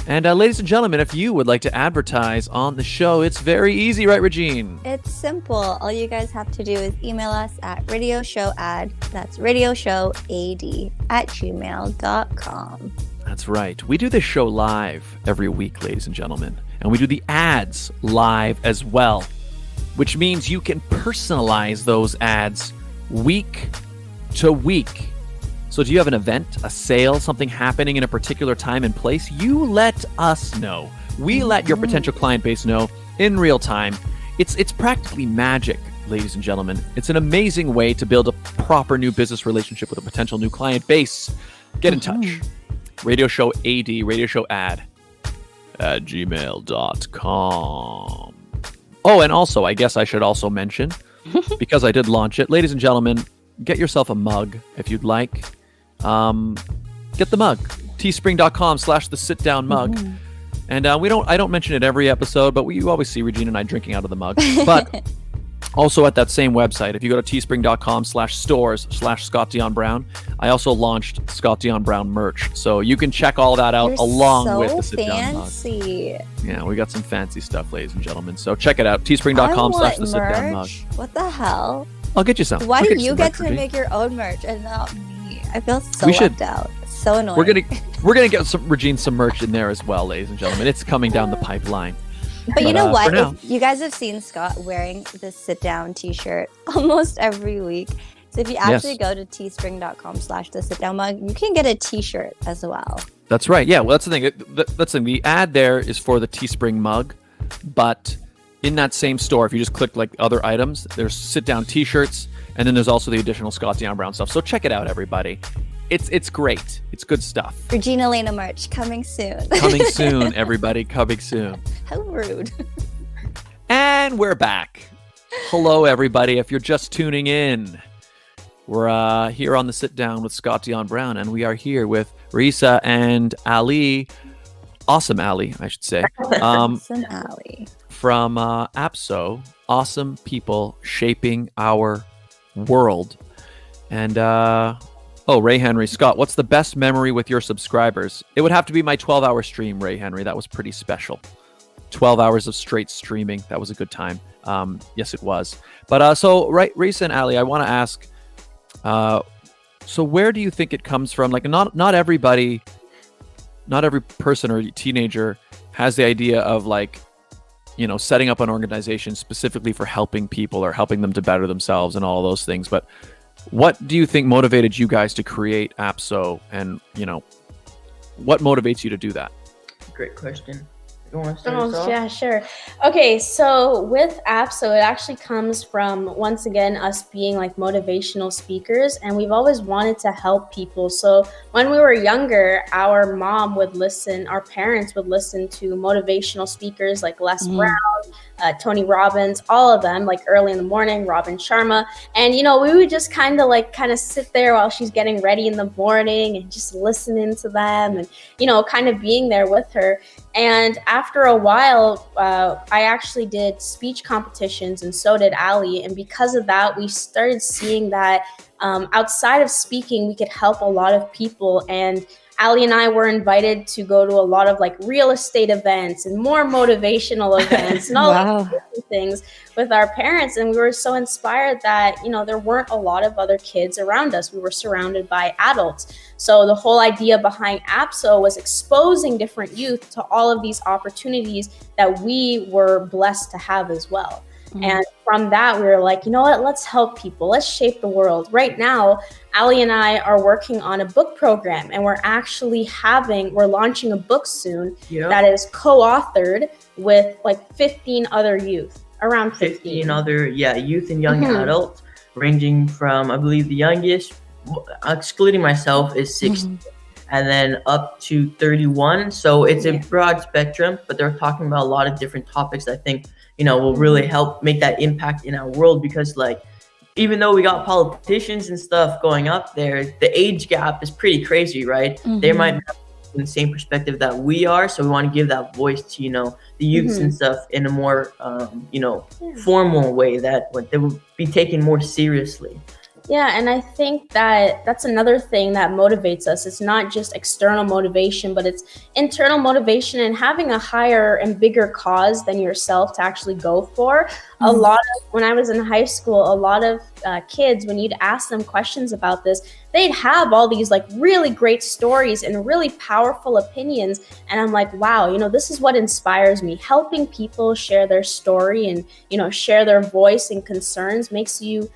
And ladies and gentlemen, if you would like to advertise on the show, it's very easy, right, Regine? It's simple. All you guys have to do is email us at radioshowad, that's radioshowad@gmail.com. That's right. We do this show live every week, ladies and gentlemen. And we do the ads live as well, which means you can personalize those ads week to week. So do you have an event, a sale, something happening in a particular time and place? You let us know. We let your potential client base know in real time. It's practically magic, ladies and gentlemen. It's an amazing way to build a proper new business relationship with a potential new client base. Get in touch. Radio Show AD, Radio Show Ad at gmail.com. Oh, and also, I guess I should also mention, because I did launch it, ladies and gentlemen, get yourself a mug if you'd like. Get the mug, teespring.com/thesitdown mug. And I don't mention it every episode, but you always see Regine and I drinking out of the mug. But also at that same website, if you go to teespring.com/stores/Scott Dion Brown, I also launched Scott Dion Brown merch. So you can check all that out with the sit down mug. Yeah, we got some fancy stuff, ladies and gentlemen. So check it out, teespring.com/thesitdown mug. What the hell? I'll get you some. Why do you get to make your own merch and not me? I feel so left out. So annoying. We're gonna get Regine some merch in there as well, ladies and gentlemen. It's coming down the pipeline. But you know what? If you guys have seen Scott wearing this sit down t-shirt almost every week. So if you actually go to teespring.com/thesitdown mug, you can get a t-shirt as well. That's right. Yeah, well, that's the thing. That's the thing. The ad there is for the Teespring mug, but in that same store, if you just click like other items, there's sit down t-shirts, and then there's also the additional Scott Dion Brown stuff. So check it out, everybody. It's great. It's good stuff. Regine Alaina merch coming soon. Coming soon, everybody. Coming soon. How rude. And we're back. Hello, everybody. If you're just tuning in, we're here on the Sit Down with Scott Dion Brown, and we are here with Risa and Ali. Awesome Ali, I should say. Awesome Ali. From APSOW. Awesome people shaping our world. And Ray Henry, Scott, what's the best memory with your subscribers? It would have to be my 12-hour stream, Ray Henry. That was pretty special. 12 hours of straight streaming. That was a good time. Yes, it was. But so, right, Risa and Ali, I want to ask, so where do you think it comes from? Like, not every person or teenager has the idea of like, setting up an organization specifically for helping people or helping them to better themselves and all of those things. But what do you think motivated you guys to create APSOW, and what motivates you to do that? Great question. You want to start us off? Yeah, sure. Okay, so with APSOW, it actually comes from, once again, us being like motivational speakers, and we've always wanted to help people. So when we were younger, our mom would listen, our parents would listen to motivational speakers like Les Brown, Tony Robbins, all of them, like early in the morning, Robin Sharma. And, we would just kind of sit there while she's getting ready in the morning and just listening to them and, kind of being there with her. And after a while, I actually did speech competitions, and so did Ali. And because of that, we started seeing that outside of speaking, we could help a lot of people. And Ali and I were invited to go to a lot of like real estate events and more motivational events and all these different things with our parents. And we were so inspired that, there weren't a lot of other kids around us. We were surrounded by adults. So the whole idea behind APSOW was exposing different youth to all of these opportunities that we were blessed to have as well. And from that, we were like, you know what, let's help people. Let's shape the world. Right now, Ali and I are working on a book program, and we're launching a book soon that is co-authored with like 15 other youth, around 15 other, youth and young adults, ranging from, I believe the youngest, excluding myself, is 16. And then up to 31. So it's a broad spectrum, but they're talking about a lot of different topics I think, will really help make that impact in our world. Because like, even though we got politicians and stuff going up there, the age gap is pretty crazy, right? They might not have the same perspective that we are. So we want to give that voice to, the youths and stuff in a more, formal way that they will be taken more seriously. Yeah, and I think that that's another thing that motivates us. It's not just external motivation, but it's internal motivation and having a higher and bigger cause than yourself to actually go for. When I was in high school, a lot of kids, when you'd ask them questions about this, they'd have all these like really great stories and really powerful opinions. And I'm like, wow, this is what inspires me. Helping people share their story and, share their voice and concerns makes you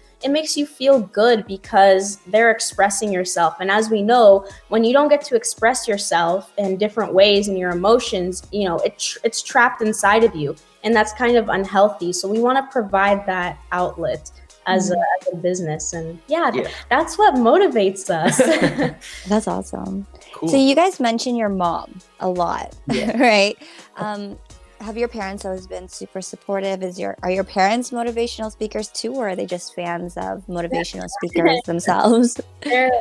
feel good because they're expressing yourself. And as we know, when you don't get to express yourself in different ways and your emotions, it's trapped inside of you. And that's kind of unhealthy. So we want to provide that outlet as a business. And that's what motivates us. That's awesome. Cool. So you guys mention your mom a lot, right? Have your parents always been super supportive? Are your parents motivational speakers too, or are they just fans of motivational speakers themselves? They're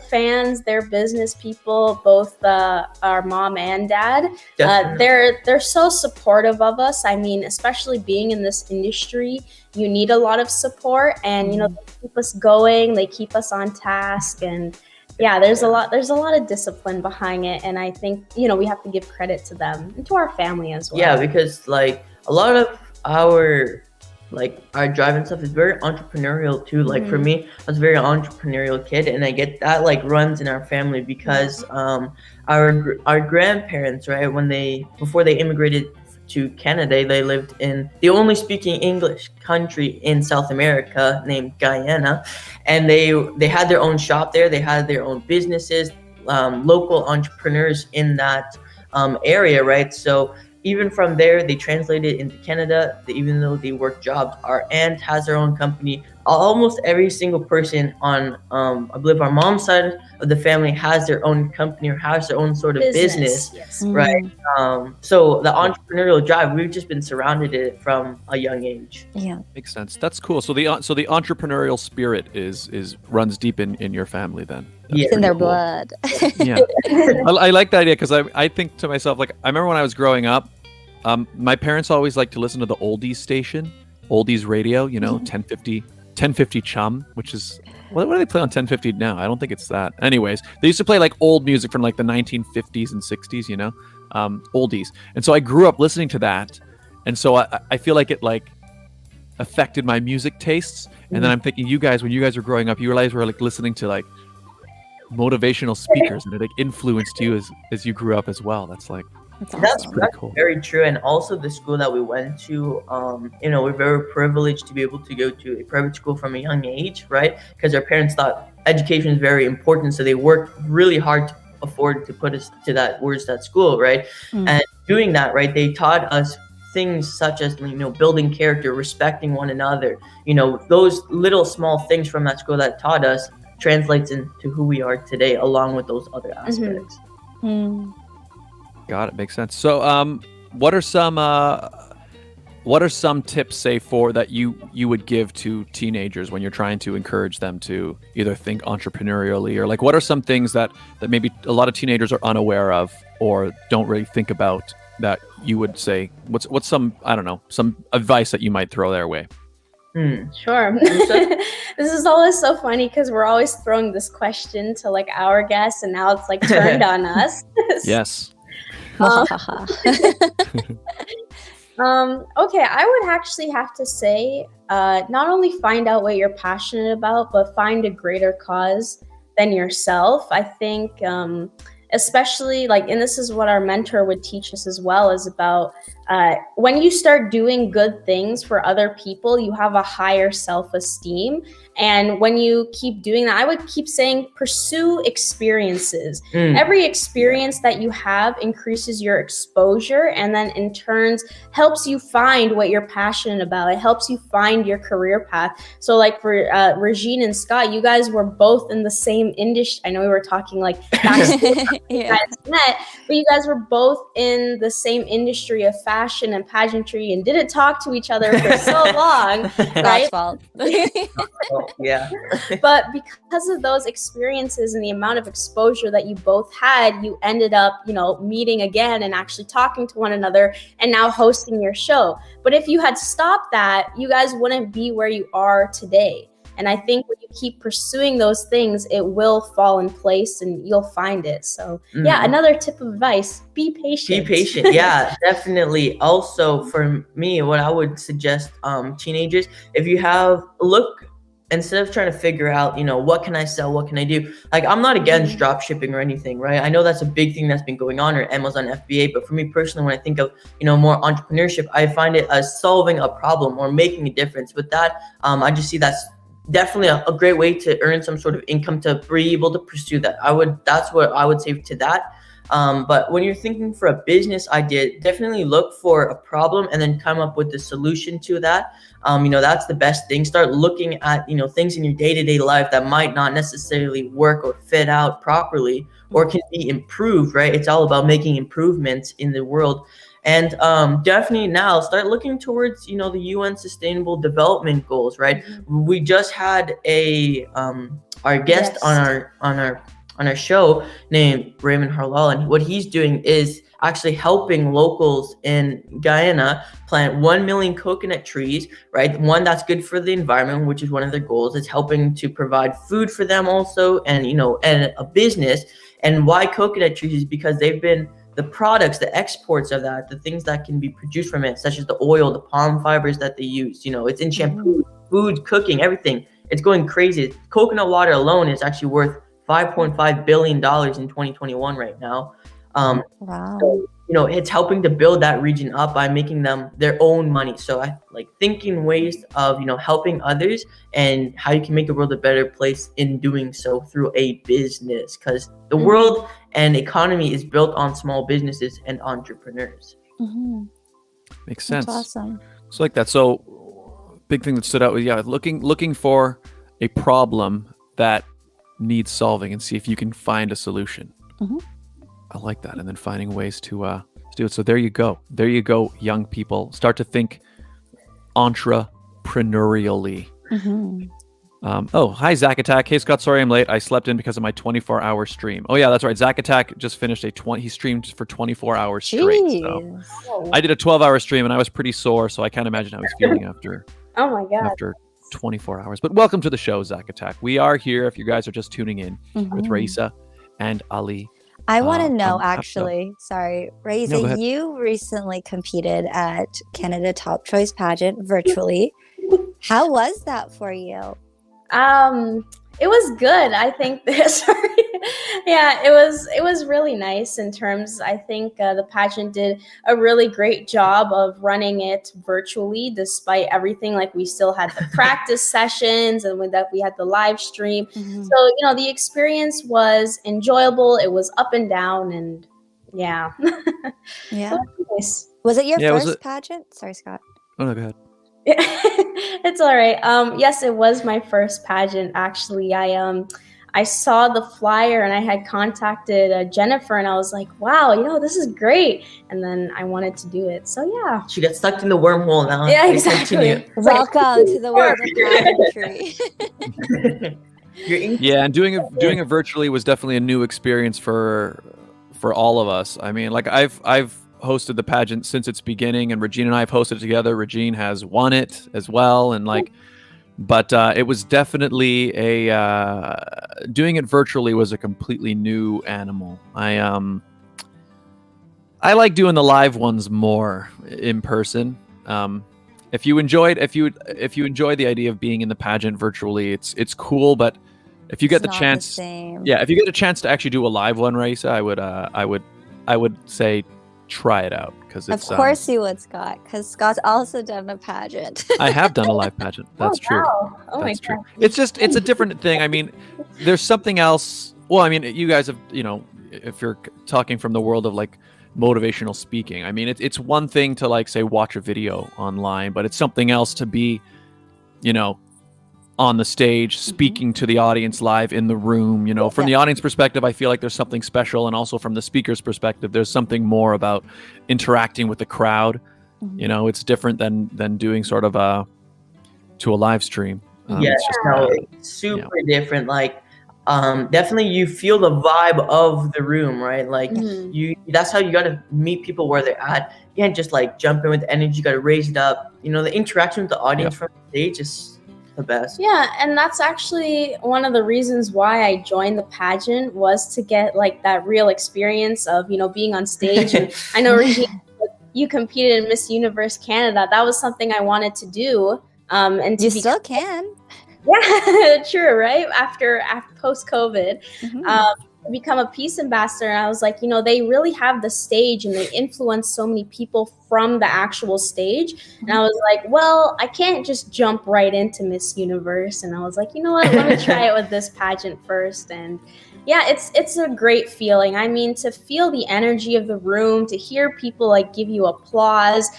fans. They're business people, both our mom and dad. They're so supportive of us. I mean, especially being in this industry, you need a lot of support, and they keep us going. They keep us on task, and there's a lot of discipline behind it, and I think we have to give credit to them and to our family as well. Yeah, because like a lot of our drive and stuff is very entrepreneurial too. Like for me, I was a very entrepreneurial kid, and I get that like runs in our family because our grandparents, right, before they immigrated to Canada, they lived in the only speaking English country in South America named Guyana, and they had their own shop there. They had their own businesses, local entrepreneurs in that area, right? So even from there, they translated into Canada. Even though they work jobs, our aunt has her own company. Almost every single person on, I believe, our mom's side of the family has their own company or has their own sort of business, right? So the entrepreneurial drive, we've just been surrounded it from a young age. Yeah, makes sense. That's cool. So the entrepreneurial spirit runs deep in your family then. That's it's in their cool. blood. Yeah, I like that idea because I think to myself, like, I remember when I was growing up, my parents always liked to listen to the oldies station, oldies radio, 1050 Chum, which is, what do they play on 1050 now? I don't think it's that. Anyways, they used to play like old music from like the 1950s and 60s, oldies. And so I grew up listening to that. And so I feel like it like affected my music tastes. And then I'm thinking, you guys, when you guys were growing up, you realize we're like listening to like motivational speakers, and it like influenced you as you grew up as well. That's like, That's cool. Very true. And also the school that we went to, we're very privileged to be able to go to a private school from a young age, right? Because our parents thought education is very important. So they worked really hard to afford to put us to that words at school, right? Mm. And doing that, right, they taught us things such as, you know, building character, respecting one another. You know, those little small things from that school that taught us translates into who we are today, along with those other aspects. Mm. Got it. Makes sense. So, what are some tips, say, for that you would give to teenagers when you're trying to encourage them to either think entrepreneurially, or like what are some things that maybe a lot of teenagers are unaware of or don't really think about, that you would say, what's some, I don't know, some advice that you might throw their way? Sure. This is always so funny because we're always throwing this question to like our guests, and now it's like turned on us. Yes. Okay, I would actually have to say, not only find out what you're passionate about, but find a greater cause than yourself. I think, especially like, and this is what our mentor would teach us as well, is about when you start doing good things for other people, you have a higher self-esteem. And when you keep doing that, I would keep saying, pursue experiences. Every experience that you have increases your exposure, and then in turns helps you find what you're passionate about. It helps you find your career path. So like for Regine and Scott, you guys were both in the same industry. I know we were talking like backstage you guys met, but you guys were both in the same industry of fashion and pageantry and didn't talk to each other for so long, right? God's fault. Yeah. But because of those experiences and the amount of exposure that you both had, you ended up, you know, meeting again and actually talking to one another, and now hosting your show. But if you had stopped that, you guys wouldn't be where you are today. And I think when you keep pursuing those things, it will fall in place and you'll find it. So yeah, another tip of advice, be patient. Be patient. Yeah, definitely. Also for me, what I would suggest teenagers, if you have instead of trying to figure out, you know, what can I sell, what can I do? Like, I'm not against drop shipping or anything, right? I know that's a big thing that's been going on, or Amazon FBA, but for me personally, when I think of, you know, more entrepreneurship, I find it as solving a problem or making a difference. With that, I just see that's definitely a great way to earn some sort of income, to be able to pursue that. That's what I would say to that. But when you're thinking for a business idea, definitely look for a problem and then come up with the solution to that. You know, that's the best thing. Start looking at, you know, things in your day-to-day life that might not necessarily work or fit out properly or can be improved, right? It's all about making improvements in the world. And definitely now start looking towards, you know, the UN Sustainable Development Goals, right? We just had our guest on our show named Raymond Harlal, and what he's doing is actually helping locals in Guyana plant 1 million coconut trees, right? One, that's good for the environment, which is one of their goals. It's helping to provide food for them also, and, you know, and a business. And why coconut trees is because they've been the products, the exports of that, the things that can be produced from it, such as the oil, the palm fibers that they use, you know, it's in shampoo, food, cooking, everything. It's going crazy. Coconut water alone is actually worth $5.5 billion in 2021 right now. Wow. So, you know, it's helping to build that region up by making them their own money. So I like thinking ways of, you know, helping others and how you can make the world a better place in doing so through a business, because the world and economy is built on small businesses and entrepreneurs. Makes sense. That's awesome. So like that. So big thing that stood out was, yeah, looking for a problem that needs solving and see if you can find a solution. I like that. And then finding ways to do it. So there you go. There you go, young people. Start to think entrepreneurially. Oh, hi, Zack Attack. Hey, Scott, sorry I'm late. I slept in because of my 24-hour stream. Oh, yeah, that's right. Zack Attack just finished he streamed for 24 hours straight. So I did a 12-hour stream, and I was pretty sore, so I can't imagine how I was feeling after. Oh, my God. After 24 hours. But welcome to the show, Zack Attack. We are here, if you guys are just tuning in, with Raisa and Ali. I want to know, APSOW. actually, sorry, Raisa, No, go ahead. you recently competed at Canada Top Choice Pageant virtually. How was that for you? It was good. I think sorry. Yeah, it was really nice in terms. I think the pageant did a really great job of running it virtually, despite everything. Like we still had the practice sessions, and with that we had the live stream. Mhm. So the experience was enjoyable. It was up and down, and yeah, Yeah. nice. Was it your Yeah, was first it? pageant? Sorry, Scott. Oh no, go ahead. It's all right. Yes, it was my first pageant. Actually, I saw the flyer and I had contacted Jennifer, and I was like, "Wow, this is great." And then I wanted to do it. So yeah. She got stuck in the wormhole now. Yeah, They exactly. continue. It's like, Welcome to the world of pageantry. You're in- Yeah, and doing it virtually was definitely a new experience for all of us. I mean, like I've hosted the pageant since its beginning, and Regine and I have hosted it together. Regine has won it as well, and but it was definitely doing it virtually was a completely new animal. I like doing the live ones more in person. If you enjoy the idea of being in the pageant virtually, it's cool, but if you get the It's not chance, same. yeah, if you get a chance to actually do a live one, Raisa, I would say try it out because Of it's course you would, Scott, because Scott's also done a pageant. I have done a live pageant. That's true. Wow. Oh my That's true. god. It's a different thing. I mean, there's something else. Well, I mean, you guys have, if you're talking from the world of like motivational speaking, I mean, it's one thing to like say watch a video online, but it's something else to be, on the stage speaking to the audience live in the room. From the audience perspective, I feel like there's something special, and also from the speaker's perspective, there's something more about interacting with the crowd. Mhm. It's different than doing sort of to a live stream. Yes, It's just, no, it's super different. Like, definitely you feel the vibe of the room, right? Like Mhm. that's how you gotta meet people where they're at. You can't just like jump in with energy. You gotta raise it up. The interaction with the audience from the stage is the best. Yeah, and that's actually one of the reasons why I joined the pageant, was to get like that real experience of being on stage. And I know, Regine, you competed in Miss Universe Canada. That was something I wanted to do. And to You still can. yeah, true, right? After post COVID, Mhm. become a peace ambassador, and I was like, they really have the stage, and they influence so many people from the actual stage. And I was like, well, I can't just jump right into Miss Universe. And I was like, you know what? Let me try it with this pageant first. And yeah, it's a great feeling. I mean, to feel the energy of the room, to hear people like give you applause,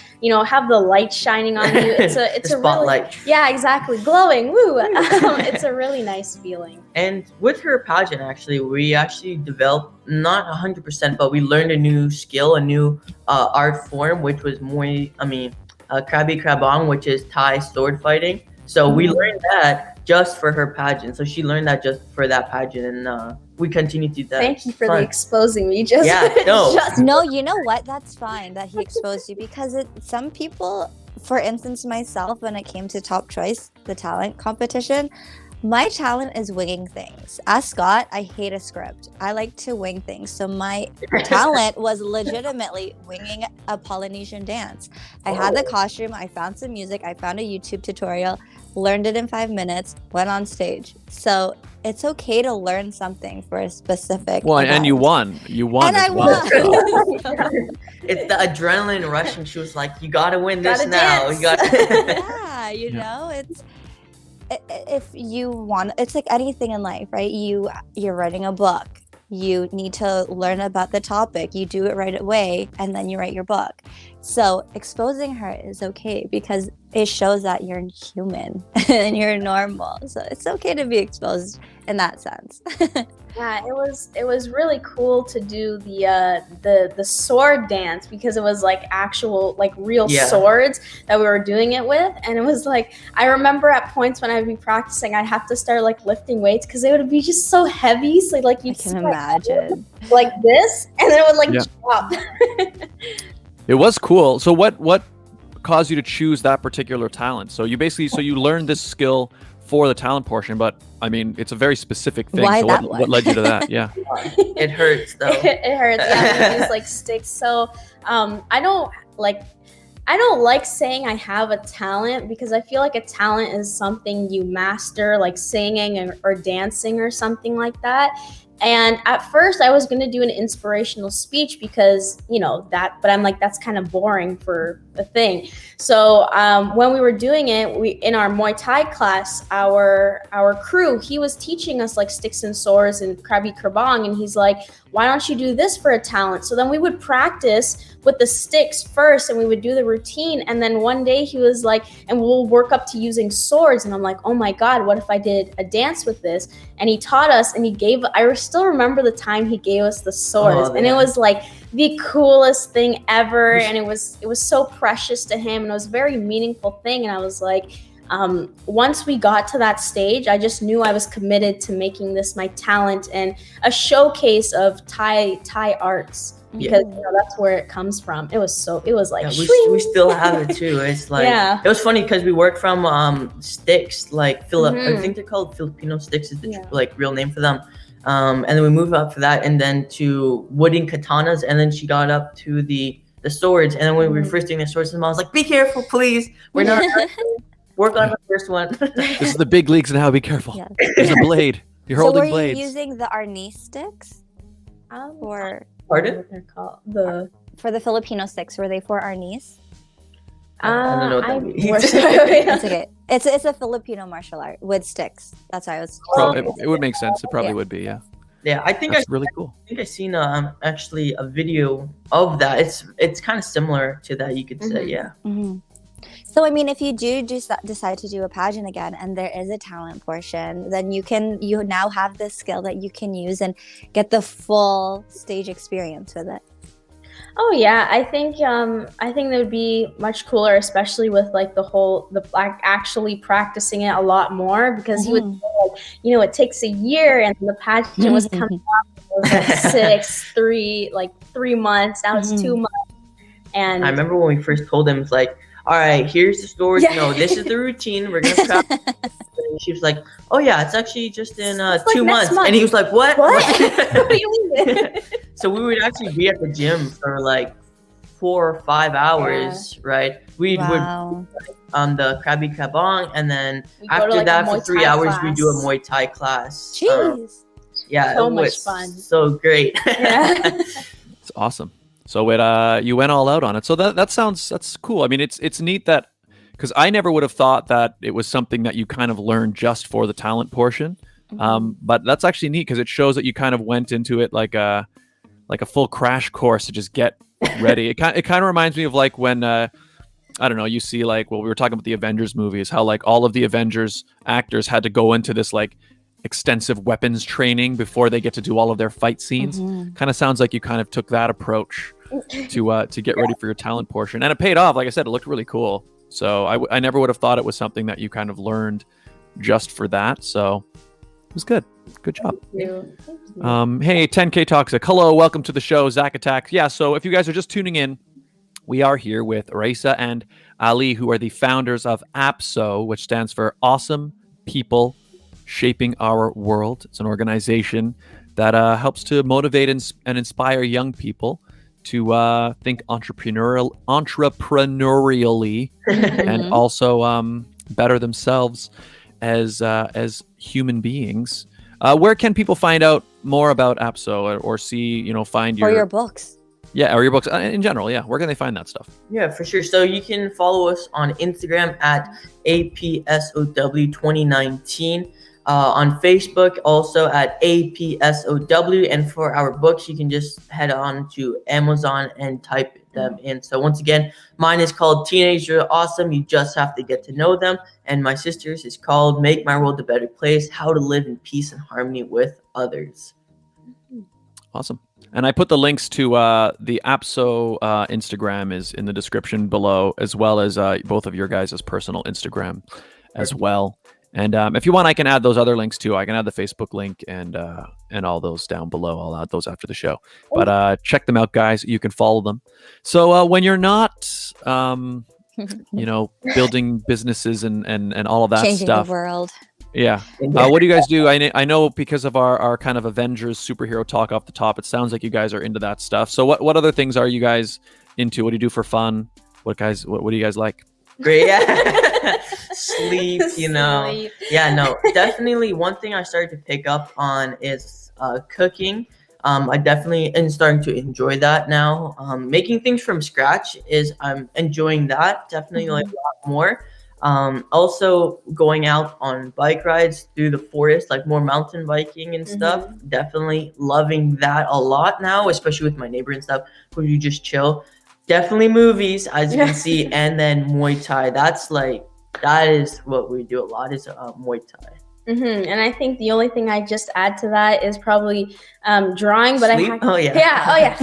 have the light shining on you. It's The a really, spotlight. yeah, exactly, glowing. Woo! It's a really nice feeling. And with her pageant, actually, we actually developed, not 100%, but we learned a new skill, a new art form, which was Krabi Krabong, which is Thai sword fighting. So we learned that just for her pageant. So she learned that just for that pageant, and we continue to do that. Thank you for Fun. exposing me. Just Yeah, no. No, you know what? That's fine that he exposed you, because some people, for instance, myself, when it came to Top Choice, the talent competition, my talent is winging things. Ask Scott, I hate a script. I like to wing things. So my talent was legitimately winging a Polynesian dance. I had the costume, I found some music, I found a YouTube tutorial, learned it in 5 minutes, went on stage. So it's okay to learn something for a specific well, and you event. won. You won And as I well. won. It's the adrenaline rush, and she was like, "You gotta win this Gotta now. dance." You got." Yeah, it's if you want, it's like anything in life, right? You're writing a book, you need to learn about the topic, you do it right away, and then you write your book. So exposing her is okay, because it shows that you're human and you're normal. So it's okay to be exposed in that sense. Yeah, it was really cool to do the sword dance, because it was like actual, like real swords that we were doing it with. And it was like, I remember at points when I'd be practicing, I'd have to start like lifting weights because they would be just so heavy. So like I you can imagine. like this, and then it would like drop. It was cool. So what caused you to choose that particular talent? So you learned this skill for the talent portion, but I mean, it's a very specific thing. Why so that what one? led you to that? Yeah. It hurts though. It hurts. Yeah, we use like sticks. So I don't like saying I have a talent, because I feel like a talent is something you master, like singing or dancing or something like that. And at first I was going to do an inspirational speech because, but I'm like, that's kind of boring for a thing. So when we were doing it, in our Muay Thai class, our crew, he was teaching us like sticks and swords and krabi kerbang. And he's like, why don't you do this for a talent? So then we would practice with the sticks first and we would do the routine. And then one day he was like, and we'll work up to using swords. And I'm like, oh my God, what if I did a dance with this? And he taught us, and I still remember the time he gave us the swords. And it was like the coolest thing ever. And it was so precious to him. And it was a very meaningful thing. And I was like, once we got to that stage, I just knew I was committed to making this my talent and a showcase of Thai arts, because that's where it comes from. It was like we still have it too. It's like it was funny because we work from sticks, like I think they're called Filipino sticks is the like real name for them. And then we moved up for that, and then to wooden katanas, and then she got up to the swords. And then when we were first doing the swords, Mom was like, "Be careful, please. We're not." Work on the first one. This is the big leagues now. Be careful. Yeah. There's a blade. You're holding blades. So were you using the arnis sticks? Or pardon? What they're called? For the Filipino sticks, were they for arnis? I don't know what that means. It's okay. It's a Filipino martial art with sticks. That's why I was. It would make sense. It probably would be. Yeah. Yeah, I think that's really cool. I think I seen actually a video of that. It's kind of similar to that, you could say. Yeah. Mm-hmm. So, I mean, if you do decide to do a pageant again and there is a talent portion, then you now have this skill that you can use and get the full stage experience with it. Oh yeah, I think that would be much cooler, especially with like actually practicing it a lot more, because he would say, like, it takes a year, and the pageant was coming up. It was 3 months. Now it's 2 months. And I remember when we first told him, it's like, all right, here's the story. This is the routine. We're gonna practice. And she was like, oh yeah, it's actually just in 2 months. And he was like, what? What do you mean? So we would actually be at the gym for like 4 or 5 hours, right? We would on the krabi kerbang, and then after that for 3 hours we do a Muay Thai class. Jeez. So much fun. So great. It's awesome. So you went all out on it. So that's cool. I mean, it's neat that, because I never would have thought that it was something that you kind of learned just for the talent portion. But that's actually neat, because it shows that you kind of went into it like a full crash course to just get ready. It kind of reminds me of like when I don't know, you see like, well, we were talking about the Avengers movies, how like all of the Avengers actors had to go into this like extensive weapons training before they get to do all of their fight scenes. Kind of sounds like you kind of took that approach to get ready for your talent portion, and it paid off. Like I said, it looked really cool. So I never would have thought it was something that you kind of learned just for that. So it was good. Good job. Thank you. Hey, 10K Toxic. Hello, welcome to the show, Zach Attack. Yeah, so if you guys are just tuning in, we are here with Raisa and Ali, who are the founders of APSOW, which stands for Awesome People Shaping Our World. It's an organization that helps to motivate and inspire young people to think entrepreneurially and also better themselves as human beings. Where can people find out more about APSOW or see, find your books? Yeah, or your books in general. Yeah, where can they find that stuff? Yeah, for sure. So you can follow us on Instagram at APSOW 2019. On Facebook, also at APSOW. And for our books, you can just head on to Amazon and type them in. So once again, mine is called Teenager Awesome. You just have to get to know them. And my sister's is called Make My World a Better Place, How to Live in Peace and Harmony with Others. Awesome. And I put the links to the APSOW Instagram is in the description below, as well as both of your guys' personal Instagram as well. And if you want, I can add those other links too. I can add the Facebook link and all those down below. I'll add those after the show. But check them out, guys. You can follow them. So when you're not, building businesses and all of that changing stuff. The world. Yeah. What do you guys do? I know because of our kind of Avengers superhero talk off the top, it sounds like you guys are into that stuff. So what other things are you guys into? What do you do for fun? What do you guys like? Great. Yeah. Sleep, Sleep. Yeah, no, definitely one thing I started to pick up on is cooking. I definitely am starting to enjoy that now. Making things from scratch I'm enjoying that definitely like a lot more. Also going out on bike rides through the forest, like more mountain biking and stuff. Definitely loving that a lot now, especially with my neighbor and stuff, where you just chill. Definitely movies, as you can see, and then Muay Thai. That is what we do a lot is Muay Thai. And I think the only thing I just add to that is probably drawing. But Sleep? Oh yeah.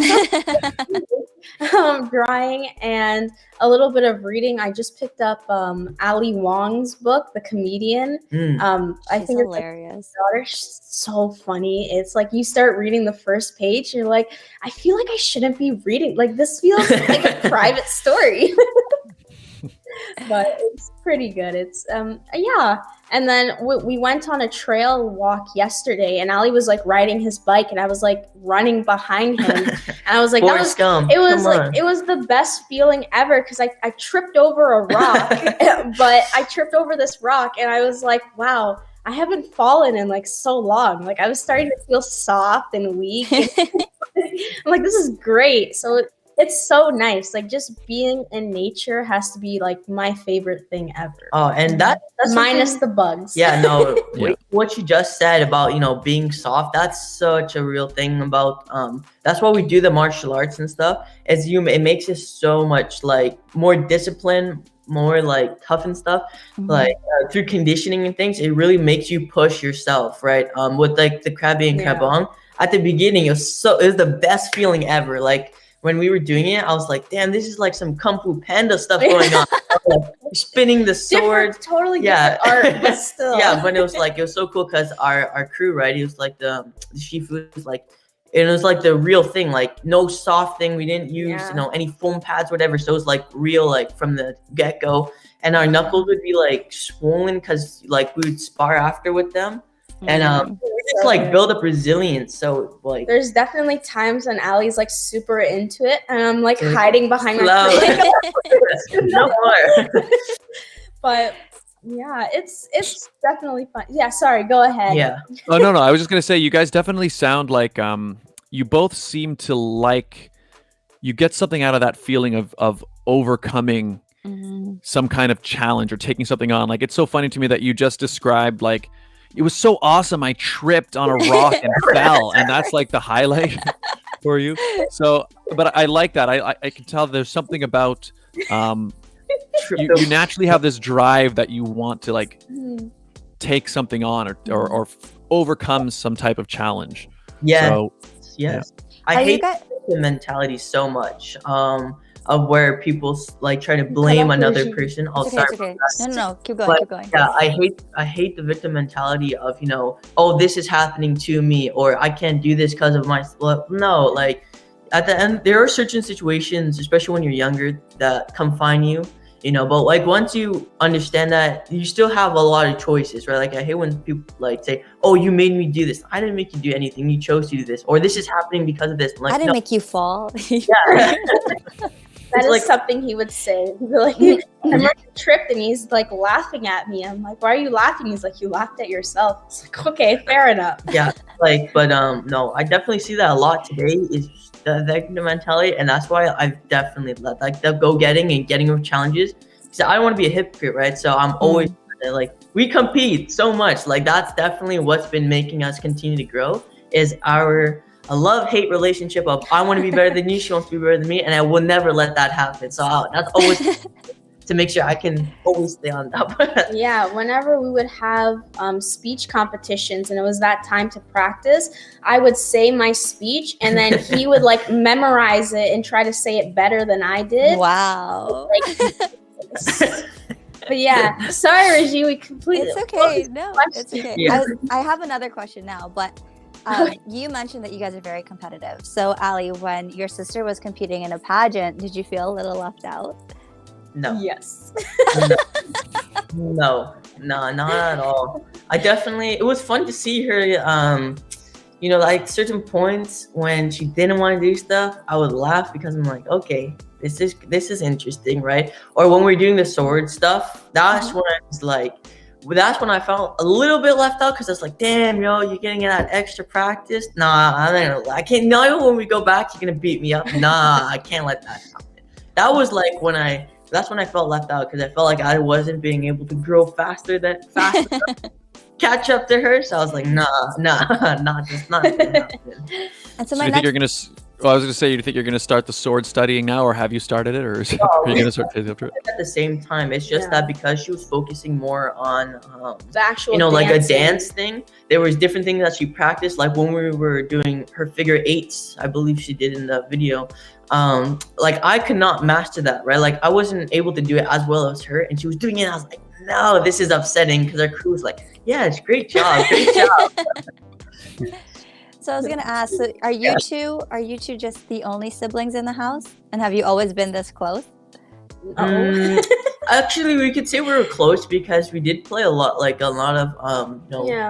Drawing and a little bit of reading. I just picked up Ali Wong's book, The Comedian. I think hilarious. It's so funny. It's like you start reading the first page, and you're like, I feel like I shouldn't be reading. Like this feels like a private story. But it's pretty good. It's and then we went on a trail walk yesterday, and Ali was like riding his bike, and I was like running behind him, and I was like, it was the best feeling ever, because I tripped over a rock, but I tripped over this rock, and I was like, wow, I haven't fallen in like so long. Like I was starting to feel soft and weak. And I'm like, this is great. So it's so nice. Like just being in nature has to be like my favorite thing ever. Oh, and that's minus the bugs. Yeah, no. What you just said about being soft, that's such a real thing about that's why we do the martial arts and stuff. It makes us so much like more disciplined, more like tough and stuff. Like through conditioning and things, it really makes you push yourself, right? With like the Krabi and Krabong, at the beginning it was the best feeling ever. Like when we were doing it, I was like, damn, this is like some Kung Fu Panda stuff going on. Like, spinning the sword. Totally different art, but still. Yeah, but it was so cool because our crew, right? It was like the Shifu was like, and it was like the real thing, like no soft thing. We didn't use, any foam pads, whatever. So it was like real, like from the get-go. And our knuckles would be like swollen because like we would spar after with them. And we just like build up resilience. So like there's definitely times when Ali's like super into it, and I'm like hiding behind my no more. But yeah, it's definitely fun. Yeah, sorry, go ahead. Yeah. Oh no, I was just gonna say you guys definitely sound like you both seem to like, you get something out of that feeling of overcoming some kind of challenge or taking something on. Like it's so funny to me that you just described like, it was so awesome, I tripped on a rock and fell, and that's like the highlight for you. So, but I like that. I can tell there's something about you naturally have this drive that you want to like take something on or overcome some type of challenge. Yeah. So, yes. I hate the mentality so much. Of where people like try to blame another person. It's okay. No, keep going, keep going. Yeah, I hate the victim mentality of, oh, this is happening to me, or I can't do this because of my, no, like at the end, there are certain situations, especially when you're younger, that confine you, but like once you understand that, you still have a lot of choices, right? Like I hate when people like say, oh, you made me do this. I didn't make you do anything. You chose to do this, or this is happening because of this. Like, I didn't make you fall. Yeah. That is like something he would say. He'd be like, I remember he tripped and he's like laughing at me. I'm like, why are you laughing? He's like, you laughed at yourself. It's like, okay, fair enough. Yeah, like, but no, I definitely see that a lot today is the victim mentality, and that's why I've definitely let like the go-getting and getting of challenges. Because I don't want to be a hypocrite, right? So I'm always like, we compete so much. Like that's definitely what's been making us continue to grow is a love-hate relationship of I want to be better than you, she wants to be better than me, and I will never let that happen. So that's always to make sure I can always stay on top. Yeah, whenever we would have speech competitions and it was that time to practice, I would say my speech and then he would like memorize it and try to say it better than I did. Wow. But yeah, sorry, Regine, we completely. It's okay. No, it's okay. Yeah. I have another question now, but you mentioned that you guys are very competitive. So, Ali, when your sister was competing in a pageant, did you feel a little left out? No. Yes. No, not at all. It was fun to see her, like certain points when she didn't want to do stuff, I would laugh because I'm like, okay, this is interesting, right? Or when we're doing the sword stuff, that's when I was like, that's when I felt a little bit left out because I was like, damn, yo, you're getting that extra practice. Nah, I can't. No, when we go back, you're gonna beat me up. Nah, I can't let that happen. That was like that's when I felt left out because I felt like I wasn't being able to grow faster catch up to her. So I was like, nah, just not gonna happen. And so So my you think next you're gonna? Well, I was gonna say, you think you're gonna start the sword studying now, or have you started it, or are you gonna start taking up to it? At the same time, it's just that because she was focusing more on The actual like a dancing. dance thing, there was different things that she practiced, like when we were doing her figure eights, I believe she did in the video. Like I could not master that, right? Like I wasn't able to do it as well as her, and she was doing it. I was like, no, this is upsetting, because our crew was like, yeah, it's great job. So I was gonna ask, so are you two just the only siblings in the house? And have you always been this close? Actually, we could say we were close because we did play a lot of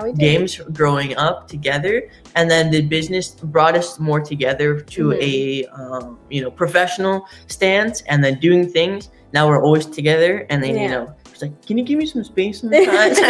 We did. games growing up together, and then the business brought us more together to a professional stance, and then doing things. Now we're always together, and then it's like, can you give me some space sometimes?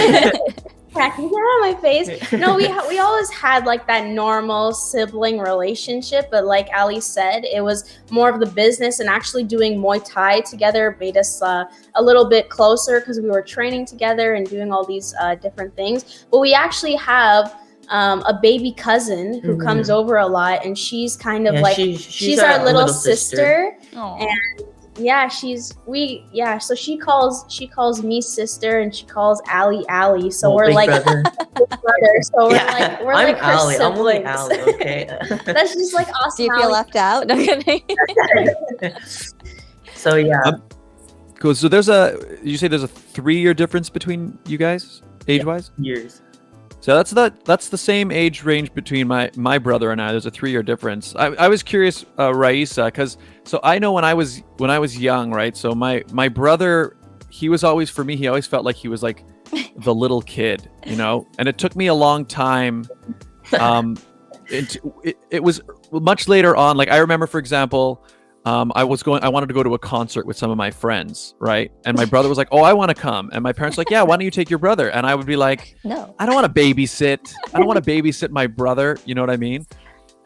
Cracking down on my face. No, we always had like that normal sibling relationship, but like Ali said, it was more of the business, and actually doing Muay Thai together made us a little bit closer because we were training together and doing all these different things. But we actually have a baby cousin who comes over a lot, and she's kind of like she's our little sister. And yeah, so she calls me sister, and she calls Ali. So we're like brothers. So we're I'm like her Ali. siblings. I'm only Ali, okay? That's just like awesome. Do you feel left out? No, I'm kidding. So yeah. Cool. So you say there's a 3-year difference between you guys, age-wise? Years. So that's the same age range between my brother and I. There's a 3-year difference. I was curious, Raisa, because so I know when I was young, right? So my brother, he was always, for me, he always felt like he was like the little kid, and it took me a long time. It was much later on. Like I remember, for example, I wanted to go to a concert with some of my friends, right? And my brother was like, "Oh, I want to come." And my parents were like, "Yeah, why don't you take your brother?" And I would be like, No. I don't want to babysit. I don't want to babysit my brother. You know what I mean?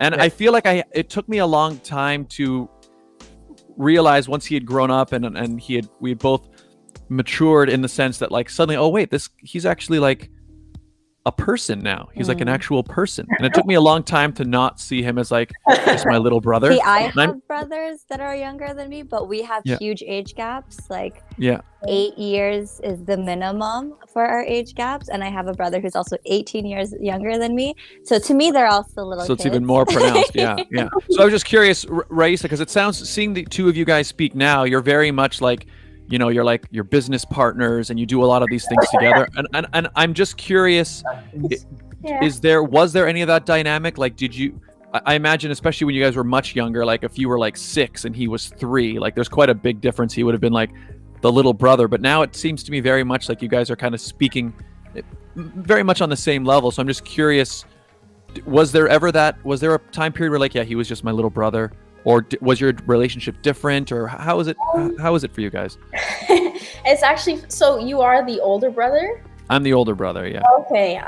And I feel like it took me a long time to realize, once he had grown up and we had both matured, in the sense that like suddenly, oh wait, he's actually like a person now. He's like an actual person. And it took me a long time to not see him as like just my little brother. See, I have brothers that are younger than me, but we have huge age gaps. Like 8 years is the minimum for our age gaps. And I have a brother who's also 18 years younger than me. So to me, they're also little So kids. it's even more pronounced. Yeah. So I was just curious, Raisa, because it sounds, seeing the two of you guys speak now, you're very much like, you're like your business partners, and you do a lot of these things together. And I'm just curious, was there any of that dynamic? Like, I imagine, especially when you guys were much younger, like if you were like 6 and he was 3, like there's quite a big difference. He would have been like the little brother, but now it seems to me very much like you guys are kind of speaking very much on the same level. So I'm just curious, was there a time period where like, yeah, he was just my little brother? Or was your relationship different, or how is it for you guys? It's actually, so you are the older brother? I'm the older brother, yeah. Okay.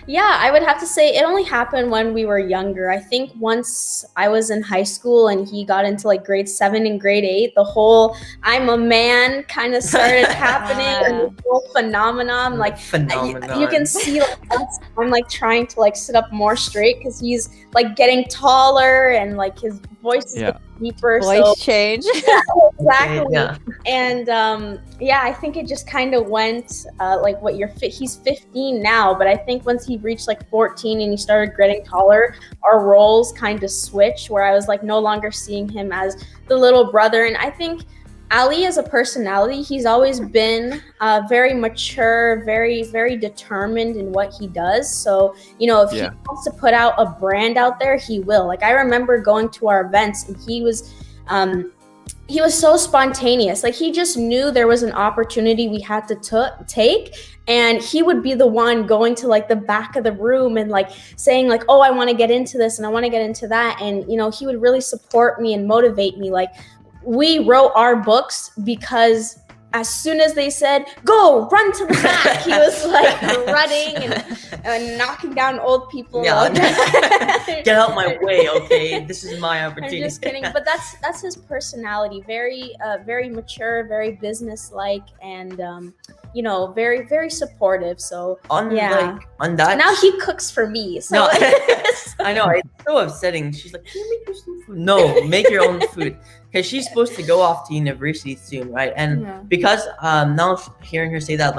Yeah, I would have to say it only happened when we were younger. I think once I was in high school and he got into like grade 7 and grade 8, the whole "I'm a man" kind of started happening, and the whole phenomenon. Like you can see, like I'm like trying to like sit up more straight because he's like getting taller, and like his voice is getting deeper. Voice change. Yeah, exactly. Yeah. And I think it just kind of went like what he's 15 now, but I think once he reached like 14 and he started getting taller, our roles kind of switched, where I was like no longer seeing him as the little brother. And I think Ali, as a personality, he's always been very mature, very, very determined in what he does. So, if he wants to put out a brand out there, he will. Like I remember going to our events, and he was so spontaneous. Like he just knew there was an opportunity we had to take, and he would be the one going to like the back of the room and like saying like, "Oh, I want to get into this and I want to get into that." And he would really support me and motivate me. Like we wrote our books because as soon as they said, go, run to the back, he was like running and knocking down old people. Yeah, get out my way, okay? This is my opportunity. I'm just kidding, but that's his personality. Very, very mature, very businesslike, and you know, very, very supportive. So on yeah, on that. Now he cooks for me. So No, I know, it's so upsetting. She's like, can you make me some food? No, make your own food. Because she's supposed to go off to university soon, right? And because now hearing her say that,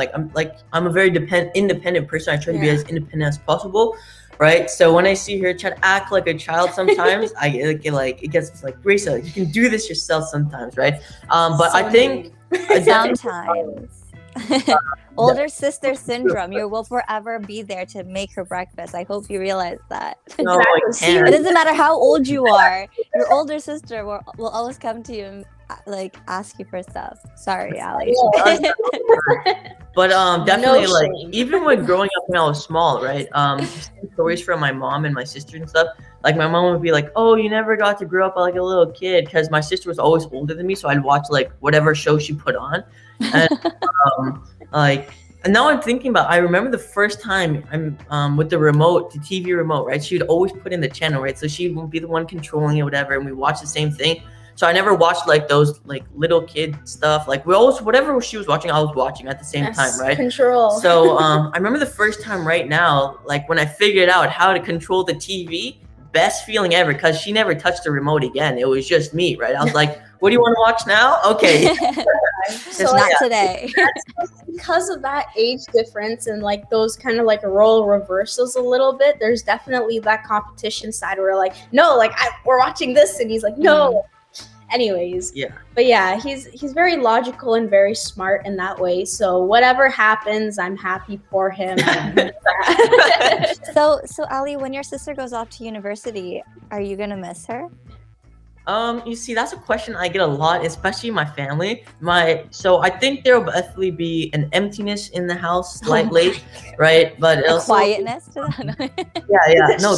I'm a very independent person. I try to be as independent as possible, right? So when I see her try to act like a child sometimes, it gets like, Gracia, you can do this yourself sometimes, right? But I think sometimes. Older sister syndrome. You will forever be there to make her breakfast. I hope you realize that. No, I can't. It doesn't matter how old you are. Your older sister will always come to you and like ask you for stuff. Sorry, Ali. But definitely No like shame. even when growing up when I was small, right? Stories from my mom and my sister and stuff. Like my mom would be like, "Oh, you never got to grow up like a little kid," because my sister was always older than me, so I'd watch like whatever show she put on, and and now I'm thinking about. I remember the first time I'm with the remote, the TV remote, right? She would always put in the channel, right? So she would be the one controlling it, whatever, and we watch the same thing. So I never watched like those like little kid stuff. Like we always whatever she was watching, I was watching at the same time, right? Control. So I remember the first time right now, like when I figured out how to control the TV, best feeling ever, because she never touched the remote again. It was just me, right? I was like, what do you want to watch now? Okay. So not today. Because of that age difference and like those kind of like role reversals a little bit, there's definitely that competition side where like, no, like we're watching this, and he's like, no. Anyways, but yeah, he's very logical and very smart in that way. So whatever happens, I'm happy for him. So Ali, when your sister goes off to university, are you gonna miss her? You see, that's a question I get a lot, especially my family. So I think there will definitely be an emptiness in the house slightly, right? But A also quietness to that. yeah, no,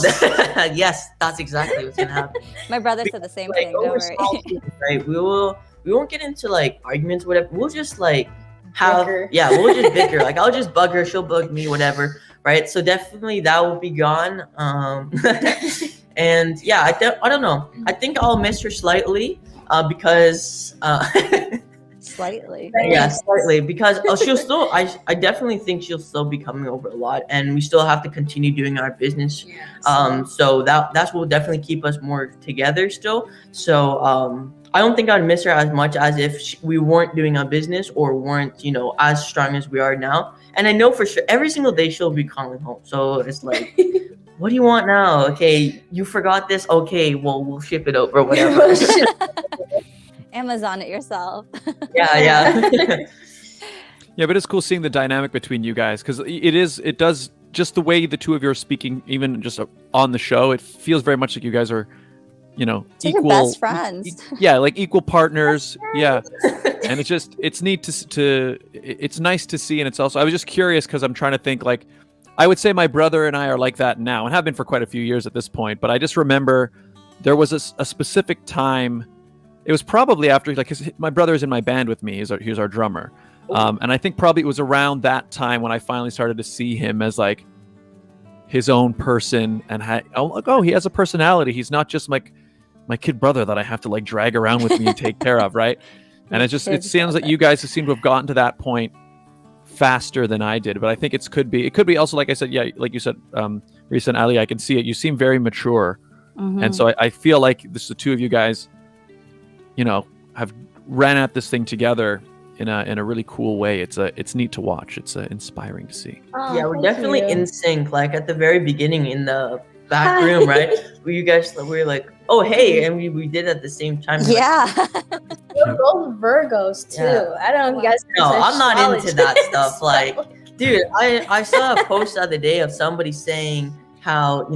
yes, that's exactly what's gonna happen. My brother said the same Like, thing. Don't over worry. small things, right? We won't get into like arguments, whatever. We'll just like have Bicker. we'll just bicker. Like I'll just bug her, she'll bug me, whatever, right? So definitely that will be gone. And yeah, I don't know. I think I'll miss her slightly because Slightly. yeah, slightly because she'll still. I definitely think she'll still be coming over a lot, and we still have to continue doing our business. So that's what will definitely keep us more together still. So I don't think I'd miss her as much as if we weren't doing our business or weren't, as strong as we are now. And I know for sure every single day she'll be calling home. So it's like, what do you want now? Okay, you forgot this. Okay, well we'll ship it over, whatever. Amazon it yourself. Yeah. Yeah, but it's cool seeing the dynamic between you guys because it does just the way the two of you are speaking, even just on the show. It feels very much like you guys are, It's like equal your best friends. Yeah, like equal partners. Yeah, and it's neat it's nice to see, and it's also I was just curious because I'm trying to think like I would say my brother and I are like that now and have been for quite a few years at this point. But I just remember there was a specific time. It was probably after my brother is in my band with me. He's our drummer. And I think probably it was around that time when I finally started to see him as like his own person and he has a personality. He's not just like my kid brother that I have to like drag around with me and take care of, right? And it sounds like you guys seem to have gotten to that point faster than I did. But I think it could be also, like I said, yeah, like you said, Risa and Ali, I can see it. You seem very mature. Mm-hmm. And so I feel like the two of you guys, have ran at this thing together in a really cool way. It's neat to watch. It's inspiring to see. Yeah, we're definitely in sync. Like at the very beginning in the back room, right? Where you guys were like, oh hey, and we did at the same time. Yeah. We're both Virgos too. Yeah. I don't know if you guys. No, I'm not into that stuff. Like, dude, I saw a post the other day of somebody saying how,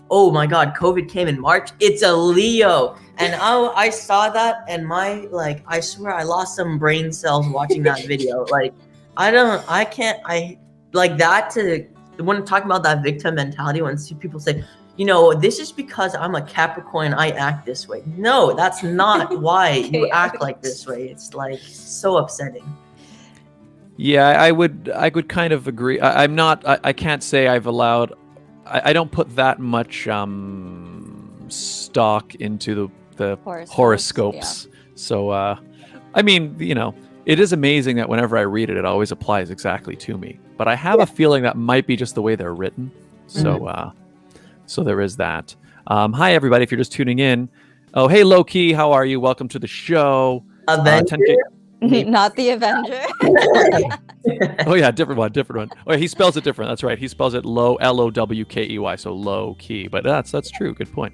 oh my God, COVID came in March. It's a Leo. And I saw that and I swear I lost some brain cells watching that video. Like, I like that to when talking about that victim mentality when people say, this is because I'm a Capricorn, I act this way. No, that's not why you act like this way. It's like so upsetting. Yeah, I would kind of agree. I'm not. I can't say I've allowed. I don't put that much stock into the horoscopes. So, I mean, it is amazing that whenever I read it, it always applies exactly to me. But I have a feeling that might be just the way they're written. So, so there is that. Hi, everybody. If you're just tuning in. Oh, hey, Low Key. How are you? Welcome to the show. Avenger? 10K. Not the Avenger. Oh yeah, different one. Oh, yeah, he spells it different. That's right. He spells it low, Lowkey, so low key. But that's true. Good point.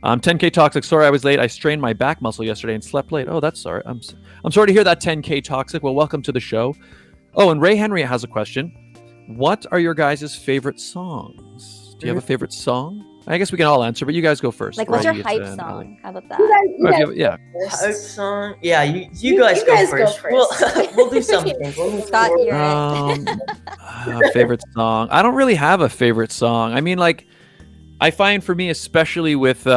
10K Toxic. Sorry, I was late. I strained my back muscle yesterday and slept late. Oh, that's sorry. I'm sorry to hear that. 10K Toxic. Well, welcome to the show. Oh, and Ray Henry has a question. What are your guys' favorite songs? Do you have a favorite song? I guess we can all answer, but you guys go first. Like, what's your Ray, hype and song? Ali. How about You that? guys- you guys Yeah. go Hype first. song? Yeah, you guys go first. We'll do something. Scott, you're it. Favorite song. I don't really have a favorite song. I mean, like, I find for me, especially with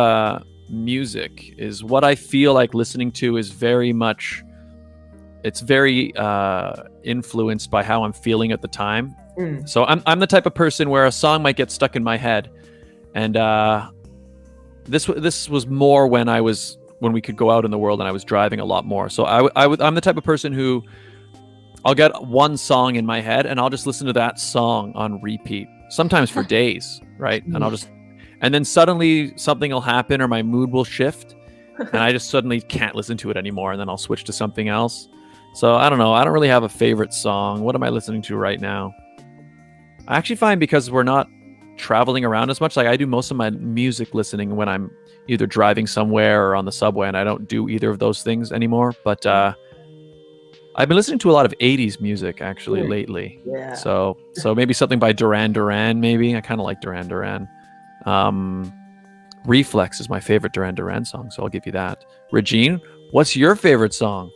music, is what I feel like listening to is very much. It's very influenced by how I'm feeling at the time. So I'm the type of person where a song might get stuck in my head, and this was more when we could go out in the world and I was driving a lot more. So I'm the type of person who I'll get one song in my head and I'll just listen to that song on repeat, sometimes for days, right? And then suddenly something will happen or my mood will shift and I just suddenly can't listen to it anymore, and then I'll switch to something else. So I don't know. I don't really have a favorite song. What am I listening to right now? I actually find, because we're not traveling around as much, like I do most of my music listening when I'm either driving somewhere or on the subway, and I don't do either of those things anymore. But I've been listening to a lot of 80s music actually lately. Yeah. So maybe something by Duran Duran, maybe. I kind of like Duran Duran. Reflex is my favorite Duran Duran song, so I'll give you that. Regine, what's your favorite song?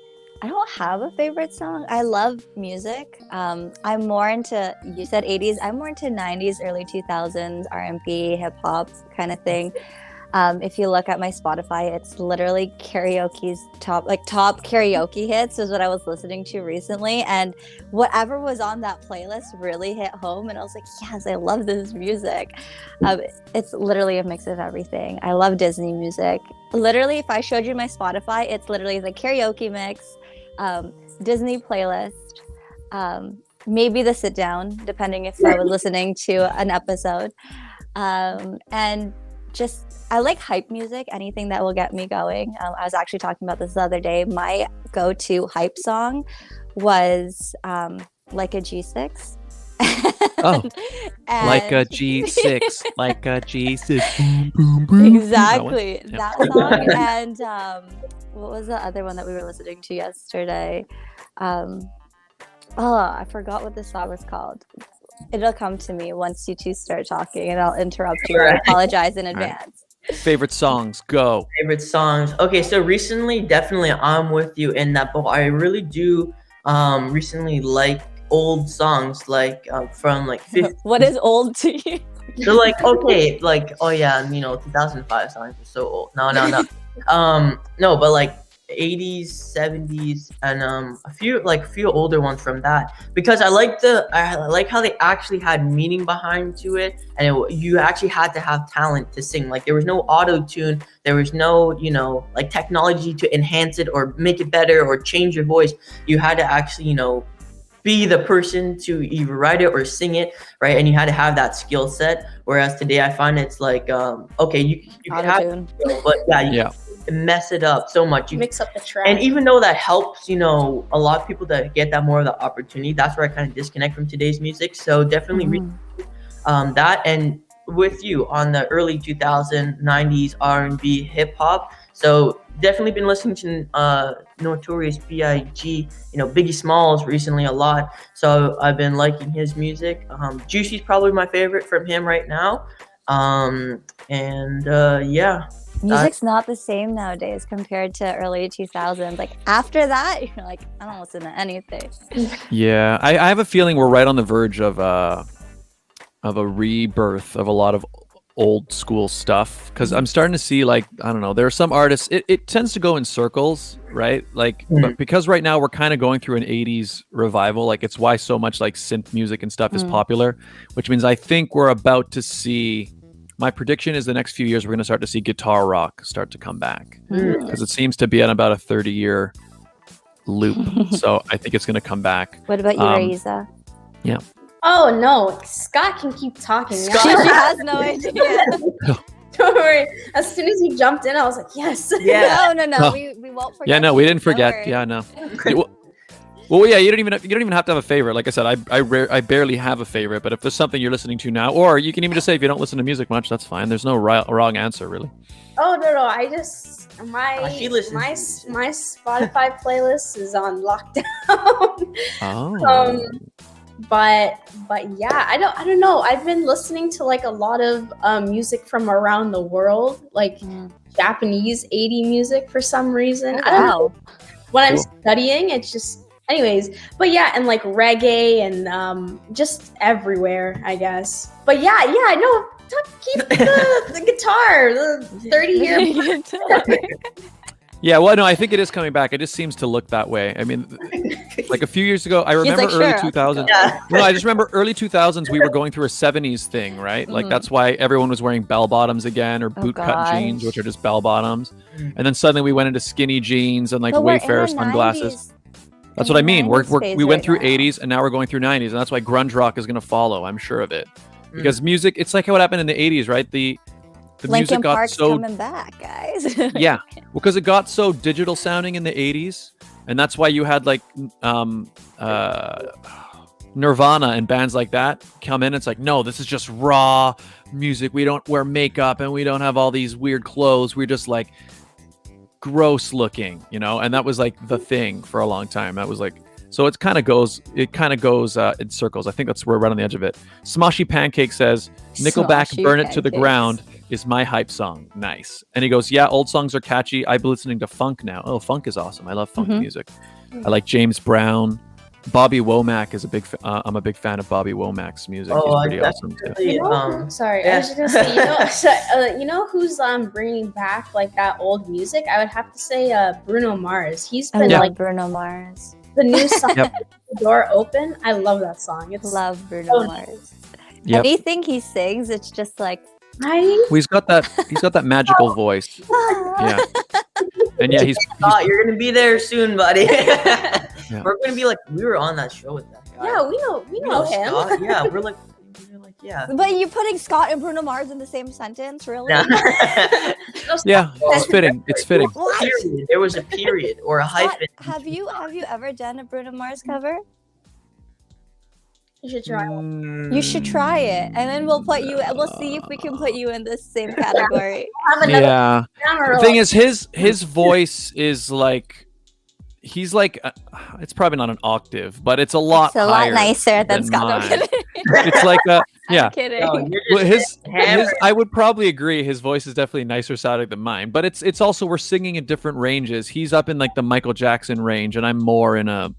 I don't have a favorite song. I love music. I'm more into, you said 80s, I'm more into 90s, early 2000s, R&B, hip hop kind of thing. If you look at my Spotify, it's literally karaoke's top karaoke hits is what I was listening to recently. And whatever was on that playlist really hit home. And I was like, yes, I love this music. It's literally a mix of everything. I love Disney music. Literally, if I showed you my Spotify, it's literally the karaoke mix, Disney playlist, maybe the sit down, depending if I was listening to an episode. And just, I like hype music, anything that will get me going. I was actually talking about this the other day. My go-to hype song was like a G6. Oh, like a G6, like a G6. Exactly, that song. And what was the other one that we were listening to yesterday? I forgot what the song was called. It'll come to me once you two start talking, and I'll interrupt you. I apologize in advance. Favorite songs, go. Favorite songs. Okay, so recently, definitely, I'm with you in that, but I really do recently like old songs, like from like 50. What is old to you? So like, okay, like, oh yeah, 2005 songs are so old. No. No, but like 80s, 70s, and a few older ones from that, because I like how they actually had meaning behind to it, and you actually had to have talent to sing. Like there was no auto tune, there was no like technology to enhance it or make it better or change your voice. You had to actually be the person to either write it or sing it, right? And you had to have that skill set. Whereas today, I find it's like, okay, you can have it, but you mess it up so much. You mix up the track. And even though that helps, a lot of people that get that more of the opportunity, that's where I kind of disconnect from today's music. So definitely read that. And with you on the early 90s R&B, hip hop. So definitely been listening to Notorious B.I.G., Biggie Smalls recently a lot. So I've been liking his music. Juicy's probably my favorite from him right now. Music's not the same nowadays compared to early 2000s. Like after that, you're like, I don't listen to anything. Yeah, I have a feeling we're right on the verge of a rebirth of a lot of old school stuff, because I'm starting to see, like, I don't know, there are some artists, it tends to go in circles, right? Like, but because right now we're kind of going through an 80s revival, like it's why so much like synth music and stuff is popular, which means I think we're about to see, my prediction is the next few years we're going to start to see guitar rock start to come back, because it seems to be on about a 30-year loop. So I think it's going to come back. What about you, Raiza? Yeah. Oh no, Scott can keep talking. She has no idea. Don't worry. As soon as he jumped in, I was like, yes. Yeah. No. Oh. We won't forget. Yeah, no, we didn't Don't forget. worry. Yeah, no. Well, yeah, you don't even have to have a favorite. Like I said, I barely have a favorite. But if there's something you're listening to now, or you can even just say if you don't listen to music much, that's fine. There's no wrong answer, really. Oh no, I just she listens my Spotify playlist is on lockdown. Oh. But yeah, I don't know. I've been listening to like a lot of music from around the world, like Japanese 80 music for some reason. I don't know. When I'm studying, it's just, anyways. But yeah, and like reggae and just everywhere, I guess. But yeah, no. Keep the guitar, the 30-year. Yeah, well, no, I think it is coming back. It just seems to look that way. I mean, like a few years ago, I remember like, early sure. 2000s. Yeah. No, I just remember early 2000s, we were going through a 70s thing, right? Like that's why everyone was wearing bell bottoms again, or boot cut jeans, which are just bell bottoms. And then suddenly we went into skinny jeans and like But we're in Wayfarer the sunglasses. 90s. That's what I mean. We went through right now. 80s and now we're going through 90s, and that's why grunge rock is going to follow. I'm sure of it, because music. It's like what happened in the 80s, right? The music Linkin got Park's so coming back, guys. yeah, because it got so digital sounding in the 80s, and that's why you had like Nirvana and bands like that come in. It's like, no, this is just raw music. We don't wear makeup and we don't have all these weird clothes. We're just like gross looking, and that was like the thing for a long time. That was like, so it kind of goes in circles. I think we're right on the edge of it. Smushy Pancake says Nickelback Smushy Burn It to the Pancakes. Ground is my hype song. Nice. And he goes, yeah, old songs are catchy. I've been listening to funk now. Oh, funk is awesome. I love funk music. I like James Brown. Bobby Womack is I'm a big fan of Bobby Womack's music. He's pretty awesome too. Sorry, yeah. I was just gonna say, you know who's bringing back like that old music? I would have to say Bruno Mars. He's I been love like Bruno Mars. the new song, Yep. The Door Open. I love that song. It's Love Bruno so Mars. Yep. Anything he sings, it's just like right. Well, he's got that magical voice. Yeah. And yeah, he's You're gonna be there soon, buddy. We're gonna be like, we were on that show with that guy. Yeah, we know him. Scott. Yeah, we're like, yeah. But you putting Scott and Bruno Mars in the same sentence, really? yeah, it's fitting. It's fitting. What? Period. There was a period or a Scott, hyphen. have you ever done a Bruno Mars cover? You should try. You should try it, and then we'll see if we can put you in the same category. Yeah. The thing is, his voice is like, he's like, it's probably not an octave, but it's a lot. It's a lot nicer than Scott. No, mine. kidding. It's like yeah. I'm kidding. No, you're Well, just his I would probably agree. His voice is definitely nicer sounding than mine, but it's also, we're singing in different ranges. He's up in like the Michael Jackson range, and I'm more in a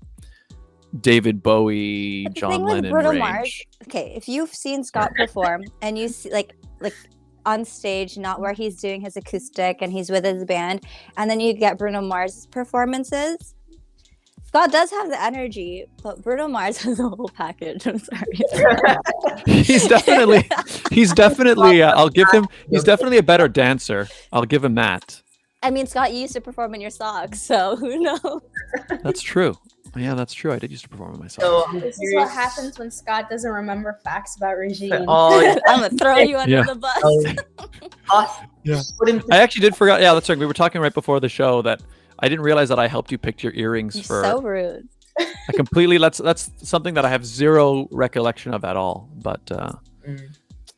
David Bowie, But the John thing with Lennon Bruno range. Mars, okay, if you've seen Scott perform and you see like on stage, not where he's doing his acoustic and he's with his band, and then you get Bruno Mars' performances. Scott does have the energy, but Bruno Mars has a whole package. I'm sorry. He's definitely. I'll give him. He's definitely a better dancer. I'll give him that. I mean, Scott, you used to perform in your socks, so who knows? That's true. Yeah, that's true. I did used to perform with myself. So I'm This is curious- what happens when Scott doesn't remember facts about Regine. Oh, yeah. I'm gonna throw you under Yeah. the bus. Yeah. Put him I actually did forget. Yeah, that's right. We were talking right before the show that I didn't realize that I helped you pick your earrings You're for. so rude. I completely. That's something that I have zero recollection of at all. But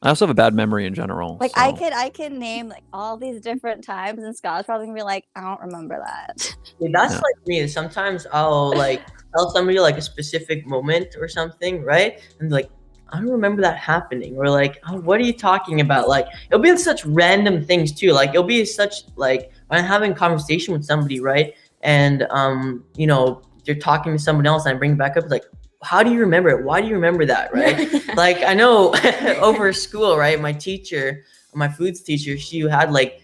I also have a bad memory in general. Like so. I could name like all these different times, and Scott's probably gonna be like, I don't remember that. Dude, that's Yeah. like me. Sometimes I'll like tell somebody like a specific moment or something, right? And like, I don't remember that happening. Or like, oh, what are you talking about? Like, it'll be such random things too. Like, it'll be such like when I'm having a conversation with somebody, right? And you know, they're talking to someone else, and I bring it back up like, how do you remember it? Why do you remember that, right? Like, I know over school, right? My teacher, my foods teacher, she had like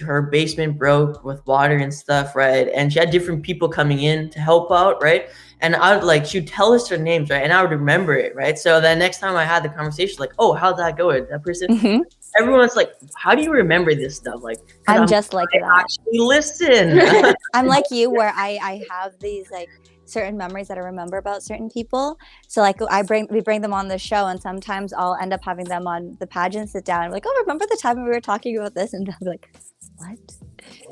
her basement broke with water and stuff, right? And she had different people coming in to help out, right? And I would like, she'd tell us their names, right? And I would remember it, right? So then next time I had the conversation, like, oh, how'd that go? That person, Mhm. everyone's like, how do you remember this stuff? Like, 'cause I'm just like I that. actually listen. I'm like you, where I have these like certain memories that I remember about certain people. So like we bring them on the show, and sometimes I'll end up having them on the pageant sit down. I'm like, oh, remember the time we were talking about this? And they'll be like, what?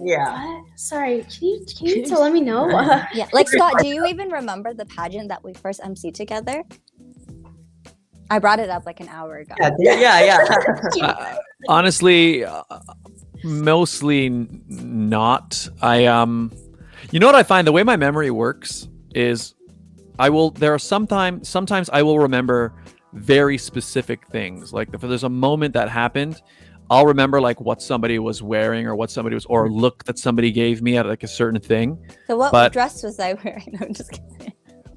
Yeah. What? Sorry, can you let me know? Yeah, like Scott, do you even remember the pageant that we first emceed together? I brought it up like an hour ago. Yeah. Honestly, mostly not. You know what I find? The way my memory works is sometimes I will remember very specific things. Like if there's a moment that happened, I'll remember like what somebody was wearing or or a look that somebody gave me at like a certain thing. So what dress was I wearing? No, I'm just kidding.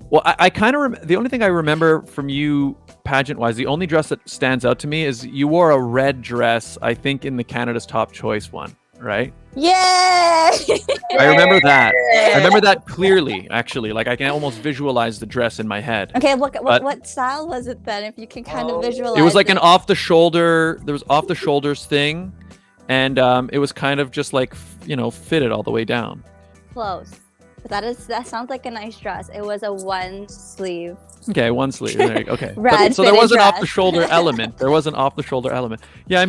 Well, I kind of the only thing I remember from you pageant wise, the only dress that stands out to me is you wore a red dress, I think in the Canada's Top Choice one, right? Yay! I remember that. I remember that clearly, actually. Like I can almost visualize the dress in my head. Okay, what style was it then? If you can kind of visualize it was like an off the shoulder. There was off the shoulders thing, and it was kind of just like fitted all the way down. Close. That sounds like a nice dress. It was a one sleeve. Okay, one sleeve. There you go. Okay. Red So there was an dress. off the shoulder element. There was an off the shoulder element. Yeah,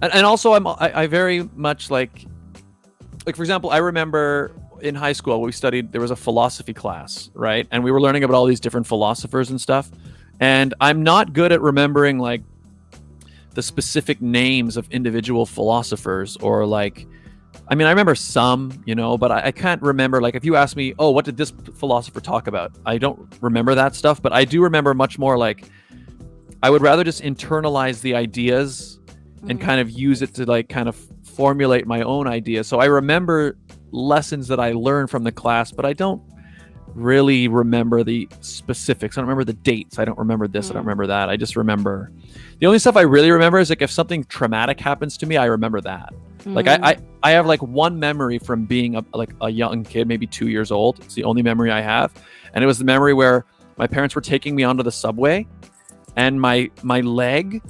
and also I very much like for example, I remember in high school there was a philosophy class, right? And we were learning about all these different philosophers and stuff. And I'm not good at remembering like the specific names of individual philosophers or like, I mean, I remember some, but I can't remember. Like if you ask me, oh, what did this philosopher talk about? I don't remember that stuff, but I do remember much more like I would rather just internalize the ideas and kind of use it to like kind of formulate my own ideas. So I remember lessons that I learned from the class, but I don't really remember the specifics. I don't remember the dates. I don't remember this. I don't remember that. I just remember the only stuff I really remember is like if something traumatic happens to me, I remember that. Like I have like one memory from being a young kid, maybe 2 years old. It's the only memory I have. And it was the memory where my parents were taking me onto the subway and my leg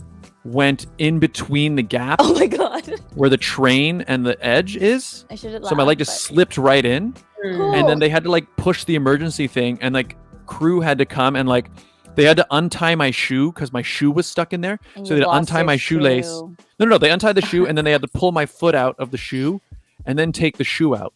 went in between the gap. Oh my god! Where the train and the edge is. I shouldn't So my leg just slipped right in, and then they had to like push the emergency thing, and like crew had to come and like they had to untie my shoe because my shoe was stuck in there. And So you they had to lost untie your my shoelace. shoe. No, they untied the shoe, and then they had to pull my foot out of the shoe, and then take the shoe out.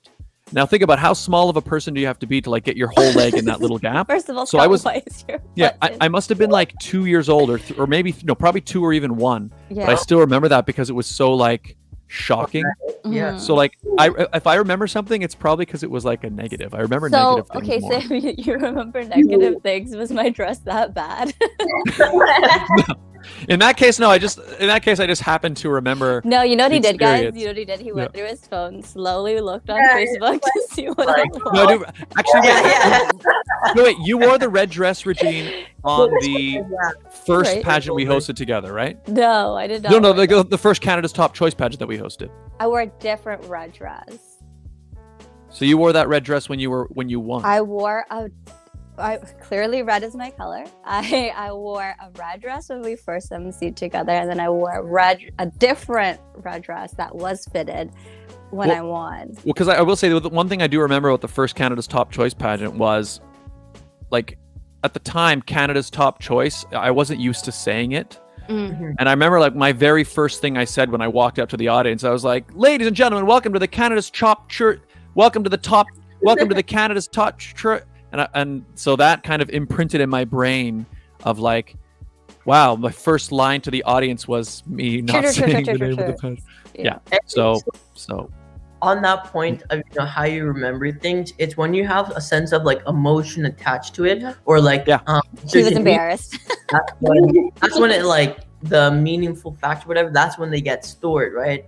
Now think about how small of a person do you have to be to like get your whole leg in that little gap. First of all, so I was why is your yeah, foot in? I must have been like 2 years old or maybe probably 2 or even 1. Yeah. But I still remember that because it was so like shocking. Yeah. So like if I remember something, it's probably because it was like a negative. I remember negative things Okay, more. so you remember negative things. Was my dress that bad? In that case, no. I just happened to remember. No, you know what he did, guys? experience. You know what he did? He went Yeah. through his phone, slowly looked on Yeah, Facebook to see what like- it No, was. dude, actually, wait. You wore the red dress, Regine, on the first Right. pageant we hosted together, right? No, I did not. No, wear the first Canada's Top Choice pageant that we hosted. I wore a different red dress. So you wore that red dress when you won. Clearly red is my color. I wore a red dress when we first emceed together, and then I wore a different red dress that was fitted when I won. Well, because I will say the one thing I do remember about the first Canada's Top Choice pageant was, like, at the time, Canada's Top Choice, I wasn't used to saying it. Mm. And I remember, like, my very first thing I said when I walked up to the audience, I was like, ladies and gentlemen, welcome to the Canada's Top Church. Welcome to the Canada's Top Church. And so that kind of imprinted in my brain of like, wow, my first line to the audience was me not saying the name of the pageant. Yeah. So on that point of how you remember things, it's when you have a sense of like emotion attached to it, or like He was embarrassed. that's when it like the meaningful factor, whatever. That's when they get stored, right?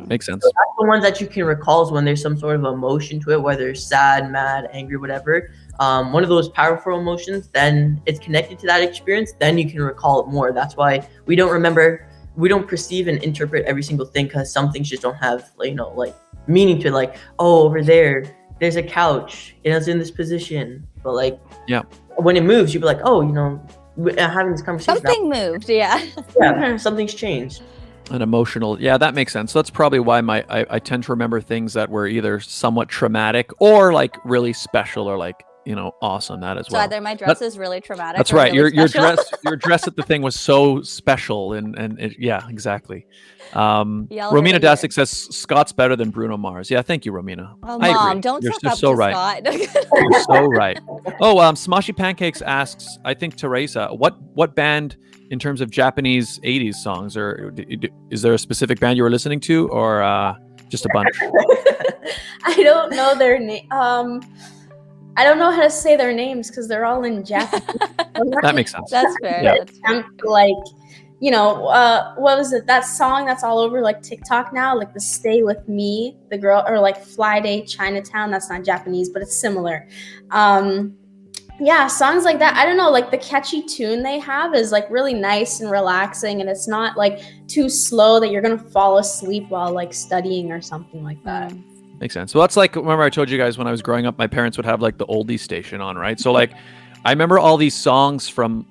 makes sense. So that's the ones that you can recall is when there's some sort of emotion to it, whether it's sad, mad, angry, whatever. One of those powerful emotions, then it's connected to that experience. Then you can recall it more. That's why we don't remember we don't perceive and interpret every single thing, because some things just don't have, like, like meaning to it. Like, oh, over there's a couch, it's in this position, but like, Yeah. when it moves, you'd be like, oh, having this conversation. Something moved, yeah. Yeah, something's changed. An emotional, yeah, that makes sense. So that's probably why I tend to remember things that were either somewhat traumatic or like really special or like, awesome. That as So well. either my dress is really traumatic. That's or right. Really Your special. your dress at the thing was so special, and yeah, exactly. Y'all Romina heard it Dasick says Scott's better than Bruno Mars. Yeah, thank you, Romina. Oh, I Mom, agree. don't You're suck just up so to right. Scott. You're so right. Oh, Smashy Pancakes asks, I think Teresa, what band in terms of Japanese 80s songs, or is there a specific band you were listening to, or just a bunch? I don't know their name. I don't know how to say their names because they're all in Japanese. That makes sense. That's fair. Yeah. That's fair. Like, what was it? That song that's all over like TikTok now, like the "Stay with Me," the girl, or like "Fly Day Chinatown." That's not Japanese, but it's similar. Yeah, songs like that. I don't know, like the catchy tune they have is like really nice and relaxing, and it's not like too slow that you're gonna fall asleep while like studying or something like that. Makes sense. Well, that's like, remember I told you guys when I was growing up, my parents would have like the oldies station on, right? So like, I remember all these songs from,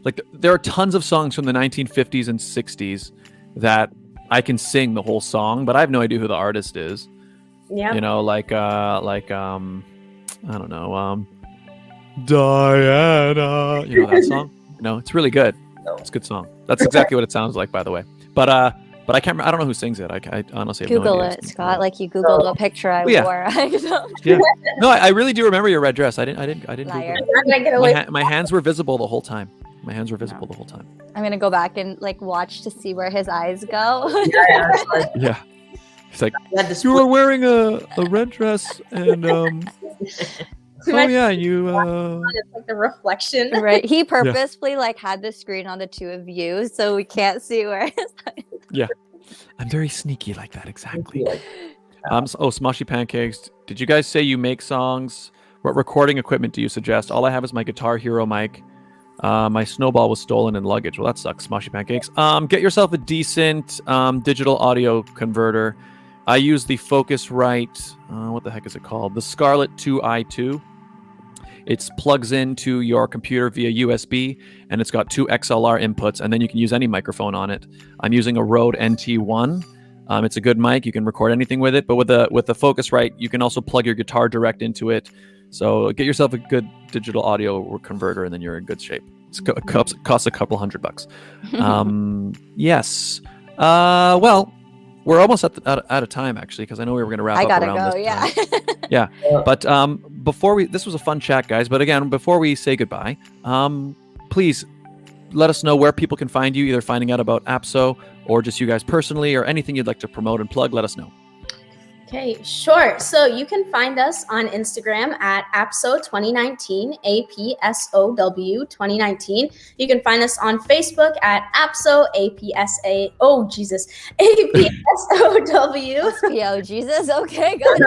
like, there are tons of songs from the 1950s and 60s that I can sing the whole song, but I have no idea who the artist is. Yeah. I don't know, Diana. You know that song? No, it's really good. It's a good song. That's exactly what it sounds like, by the way. But I can't remember, I don't know who sings it. I honestly have Google no idea. it, Scott. Like you Googled what picture I Yeah. wore. Yeah. No, I really do remember your red dress. I didn't Liar. Google I'm gonna get it. away. My hands were visible the whole time. My hands were visible the whole time. I'm gonna go back and like watch to see where his eyes go. It's like, Yeah. It's like, you had to you were split- wearing a red dress and oh yeah, you It's like the reflection. Right. He purposefully like had the screen on the two of you so we can't see where his I'm very sneaky like that, exactly. Smushy Pancakes, did you guys say you make songs? What recording equipment do you suggest? All I have is my Guitar Hero mic. My Snowball was stolen in luggage. Well, that sucks, Smushy Pancakes. Get yourself a decent digital audio converter. I use the Focusrite, what the heck is it called? The Scarlett 2i2. It plugs into your computer via USB, and it's got 2 XLR inputs, and then you can use any microphone on it. I'm using a Rode NT1. It's a good mic. You can record anything with it, but with the Focusrite, you can also plug your guitar direct into it. So get yourself a good digital audio converter, and then you're in good shape. It costs a couple $100. Yes. Well, we're almost out of time, actually, because I know we were going to wrap I up gotta around go, this yeah. time. Yeah. But this was a fun chat, guys. But again, before we say goodbye, please let us know where people can find you, either finding out about APSOW or just you guys personally, or anything you'd like to promote and plug. Let us know. Okay, sure. So you can find us on Instagram at APSOW 2019, APSOW 2019. You can find us on Facebook at APSOW, APSA, oh Jesus, APSOW. Yo, Jesus. Okay, good.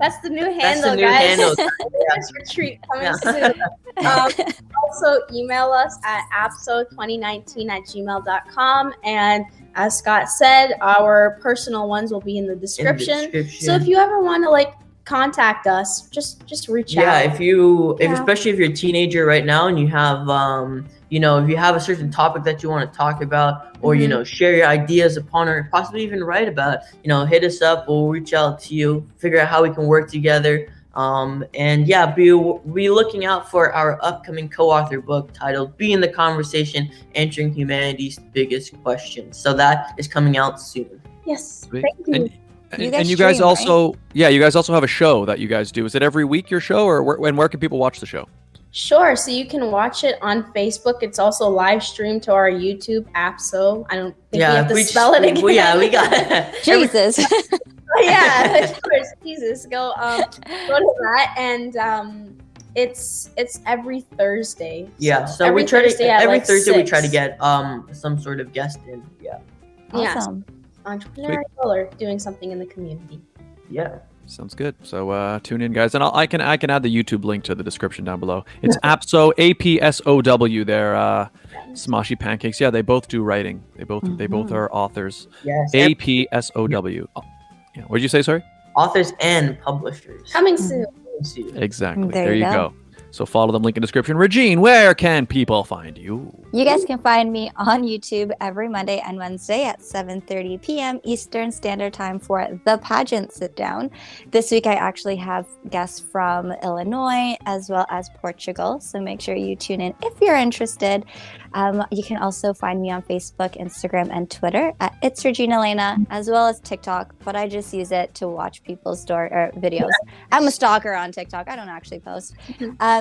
That's the new That's handle, the new guys. handle. Next retreat coming soon. Also, email us at apsow2019@gmail.com. And as Scott said, our personal ones will be in the description. So if you ever want to like contact us, just reach out. Yeah, especially if you're a teenager right now and you have if you have a certain topic that you want to talk about, or share your ideas upon, or possibly even write about, hit us up. We'll reach out to you, figure out how we can work together. And yeah, be looking out for our upcoming co-author book titled "Be in the Conversation: Answering Humanity's Biggest Questions." So that is coming out soon. Yes, Sweet. thank you. And you guys stream, also, you guys also have a show that you guys do. Is it every week, your show, or where can people watch the show? Sure. So you can watch it on Facebook. It's also live streamed to our YouTube app. So I don't think we have to spell it again. We got it. Jesus. Yeah, of course. Jesus, go to that, and it's every Thursday. Yeah. So every we try Thursday to at, every like, Thursday we 6. try to get some sort of guest in. Yeah. Yeah, Awesome. entrepreneurial or doing something in the community. Yeah. Sounds good. So tune in, guys, and I can add the YouTube link to the description down below. It's APSOW, APSOW. They're Smoshy Pancakes. Yeah, they both do writing. They both are authors. Yes. APSOW. Oh, yeah. What did you say? Sorry. Authors and publishers. Coming soon. Exactly. There There you you go. go. So follow them. Link in description. Regine, where can people find you? You guys can find me on YouTube every Monday and Wednesday at 7:30 p.m. Eastern Standard Time for the pageant sit down. This week I actually have guests from Illinois as well as Portugal, so make sure you tune in if you're interested. You can also find me on Facebook, Instagram, and Twitter at It's Regine Alaina, as well as TikTok, but I just use it to watch people's videos. I'm a stalker on TikTok. I don't actually post.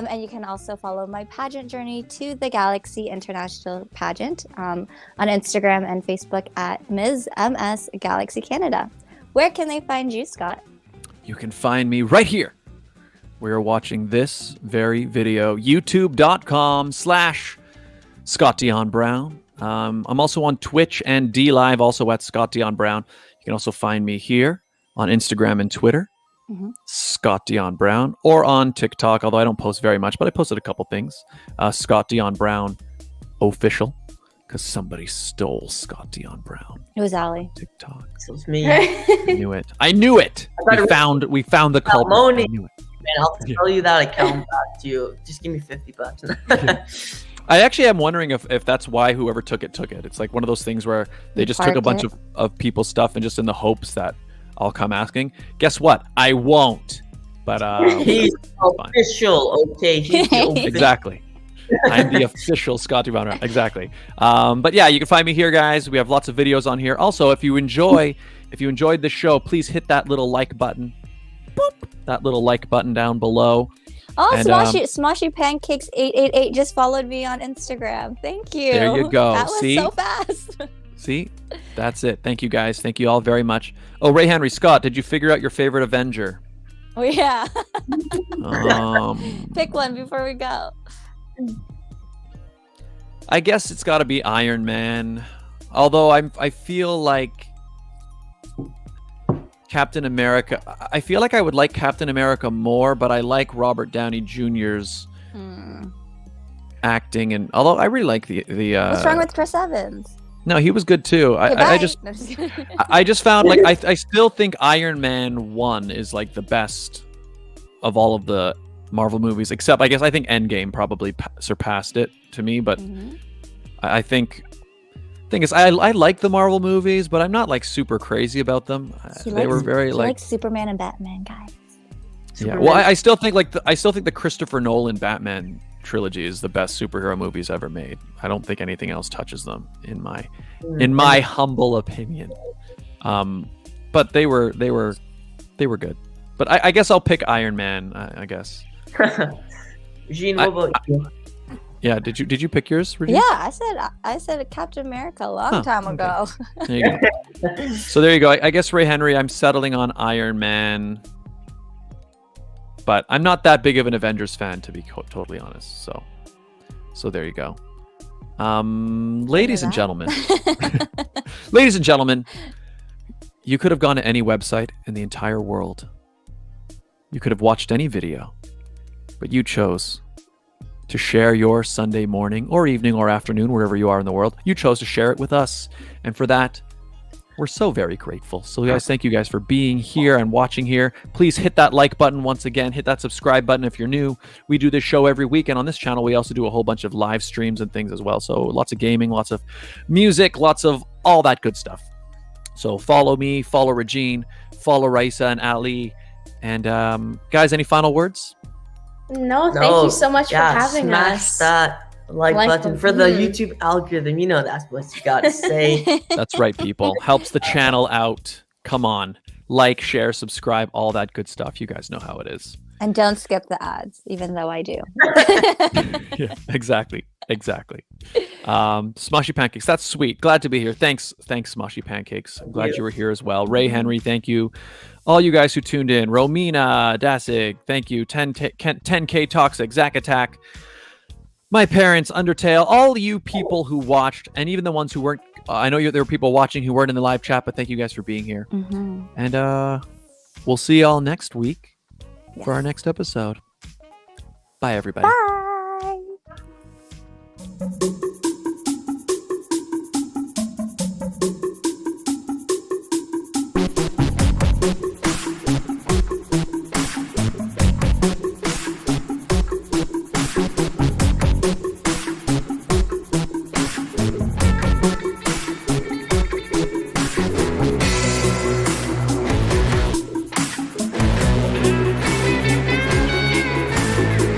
And you can also follow my pageant journey to the Galaxy International Pageant on Instagram and Facebook at Ms. MS Galaxy Canada. Where can they find you, Scott? You can find me right here. We are watching this very video, youtube.com/Scott Dion Brown. I'm also on Twitch and DLive, also at Scott Dion Brown. You can also find me here on Instagram and Twitter, Scott Dion Brown, or on TikTok, although I don't post very much, but I posted a couple things. Scott Dion Brown official, because somebody stole Scott Dion Brown. It was Ali. TikTok. So it's me. I knew it. I knew it. We found the culprit. Moni. I knew it. Man, I'll tell you that account back to you. Just give me $50. I actually am wondering if that's why whoever took it. It's like one of those things where they just took a bunch of people's stuff and just in the hopes that I'll come asking. Guess what? I won't. But he's official, okay? He's the official. Exactly. I'm the official Scott Dion Brown. Exactly. But yeah, you can find me here, guys. We have lots of videos on here. Also, if you enjoyed the show, please hit that little like button. Boop. That little like button down below. Oh, And, Smoshy Pancakes 888 just followed me on Instagram. Thank you. There you go. That was See? so fast. See? That's it. Thank you, guys. Thank you all very much. Oh, Ray Henry Scott, did you figure out your favorite Avenger? Oh yeah. Um, Pick one before we go. I guess it's got to be Iron Man. Although I feel like Captain America. I feel like I would like Captain America more, but I like Robert Downey Jr.'s acting, and although I really like the What's wrong with Chris Evans? No, he was good too. Okay, I bye. just No, just kidding. I just found like I still think Iron Man 1 is like the best of all of the Marvel movies, except I guess I think Endgame probably surpassed it to me, but I think thing is I like the Marvel movies, but I'm not like super crazy about them. They were very like Superman and Batman, guys. Yeah. Well, I still think the Christopher Nolan Batman trilogy is the best superhero movies ever made. I don't think anything else touches them in my humble opinion. But they were good. But I guess I'll pick Iron Man. I guess. Regine, what about you? Yeah. Did you pick yours, Regine? Yeah, I said Captain America a long time ago. There you go. So there you go. I guess Ray Henry. I'm settling on Iron Man. But I'm not that big of an Avengers fan, to be totally honest. So there you go. Ladies and gentlemen, you could have gone to any website in the entire world. You could have watched any video, but you chose to share your Sunday morning or evening or afternoon, wherever you are in the world. You chose to share it with us. And for that, we're so very grateful. So guys, thank you guys for being here and watching here. Please hit that like button once again. Hit that subscribe button if you're new. We do this show every week, and on this channel we also do a whole bunch of live streams and things as well. So lots of gaming, lots of music, lots of all that good stuff. So follow me, follow Regine, follow Raisa and Ali. And guys, any final words? No, thank you so much for having smash us. that like button for the YouTube algorithm. You know that's what you got to say. That's right, people. Helps the channel out. Come on. Like, share, subscribe, all that good stuff. You guys know how it is. And don't skip the ads, even though I do. Yeah, exactly. Smoshy Pancakes, that's sweet. Glad to be here. Thanks, Smoshy Pancakes. I'm glad you were here as well. Ray Henry, thank you. All you guys who tuned in. Romina, Dasig, thank you. 10K Toxic, Zack Attack. My parents, Undertale, all you people who watched, and even the ones who weren't. I know there were people watching who weren't in the live chat, but thank you guys for being here. And We'll see y'all next week for our Yes. next episode. Bye, everybody. Bye.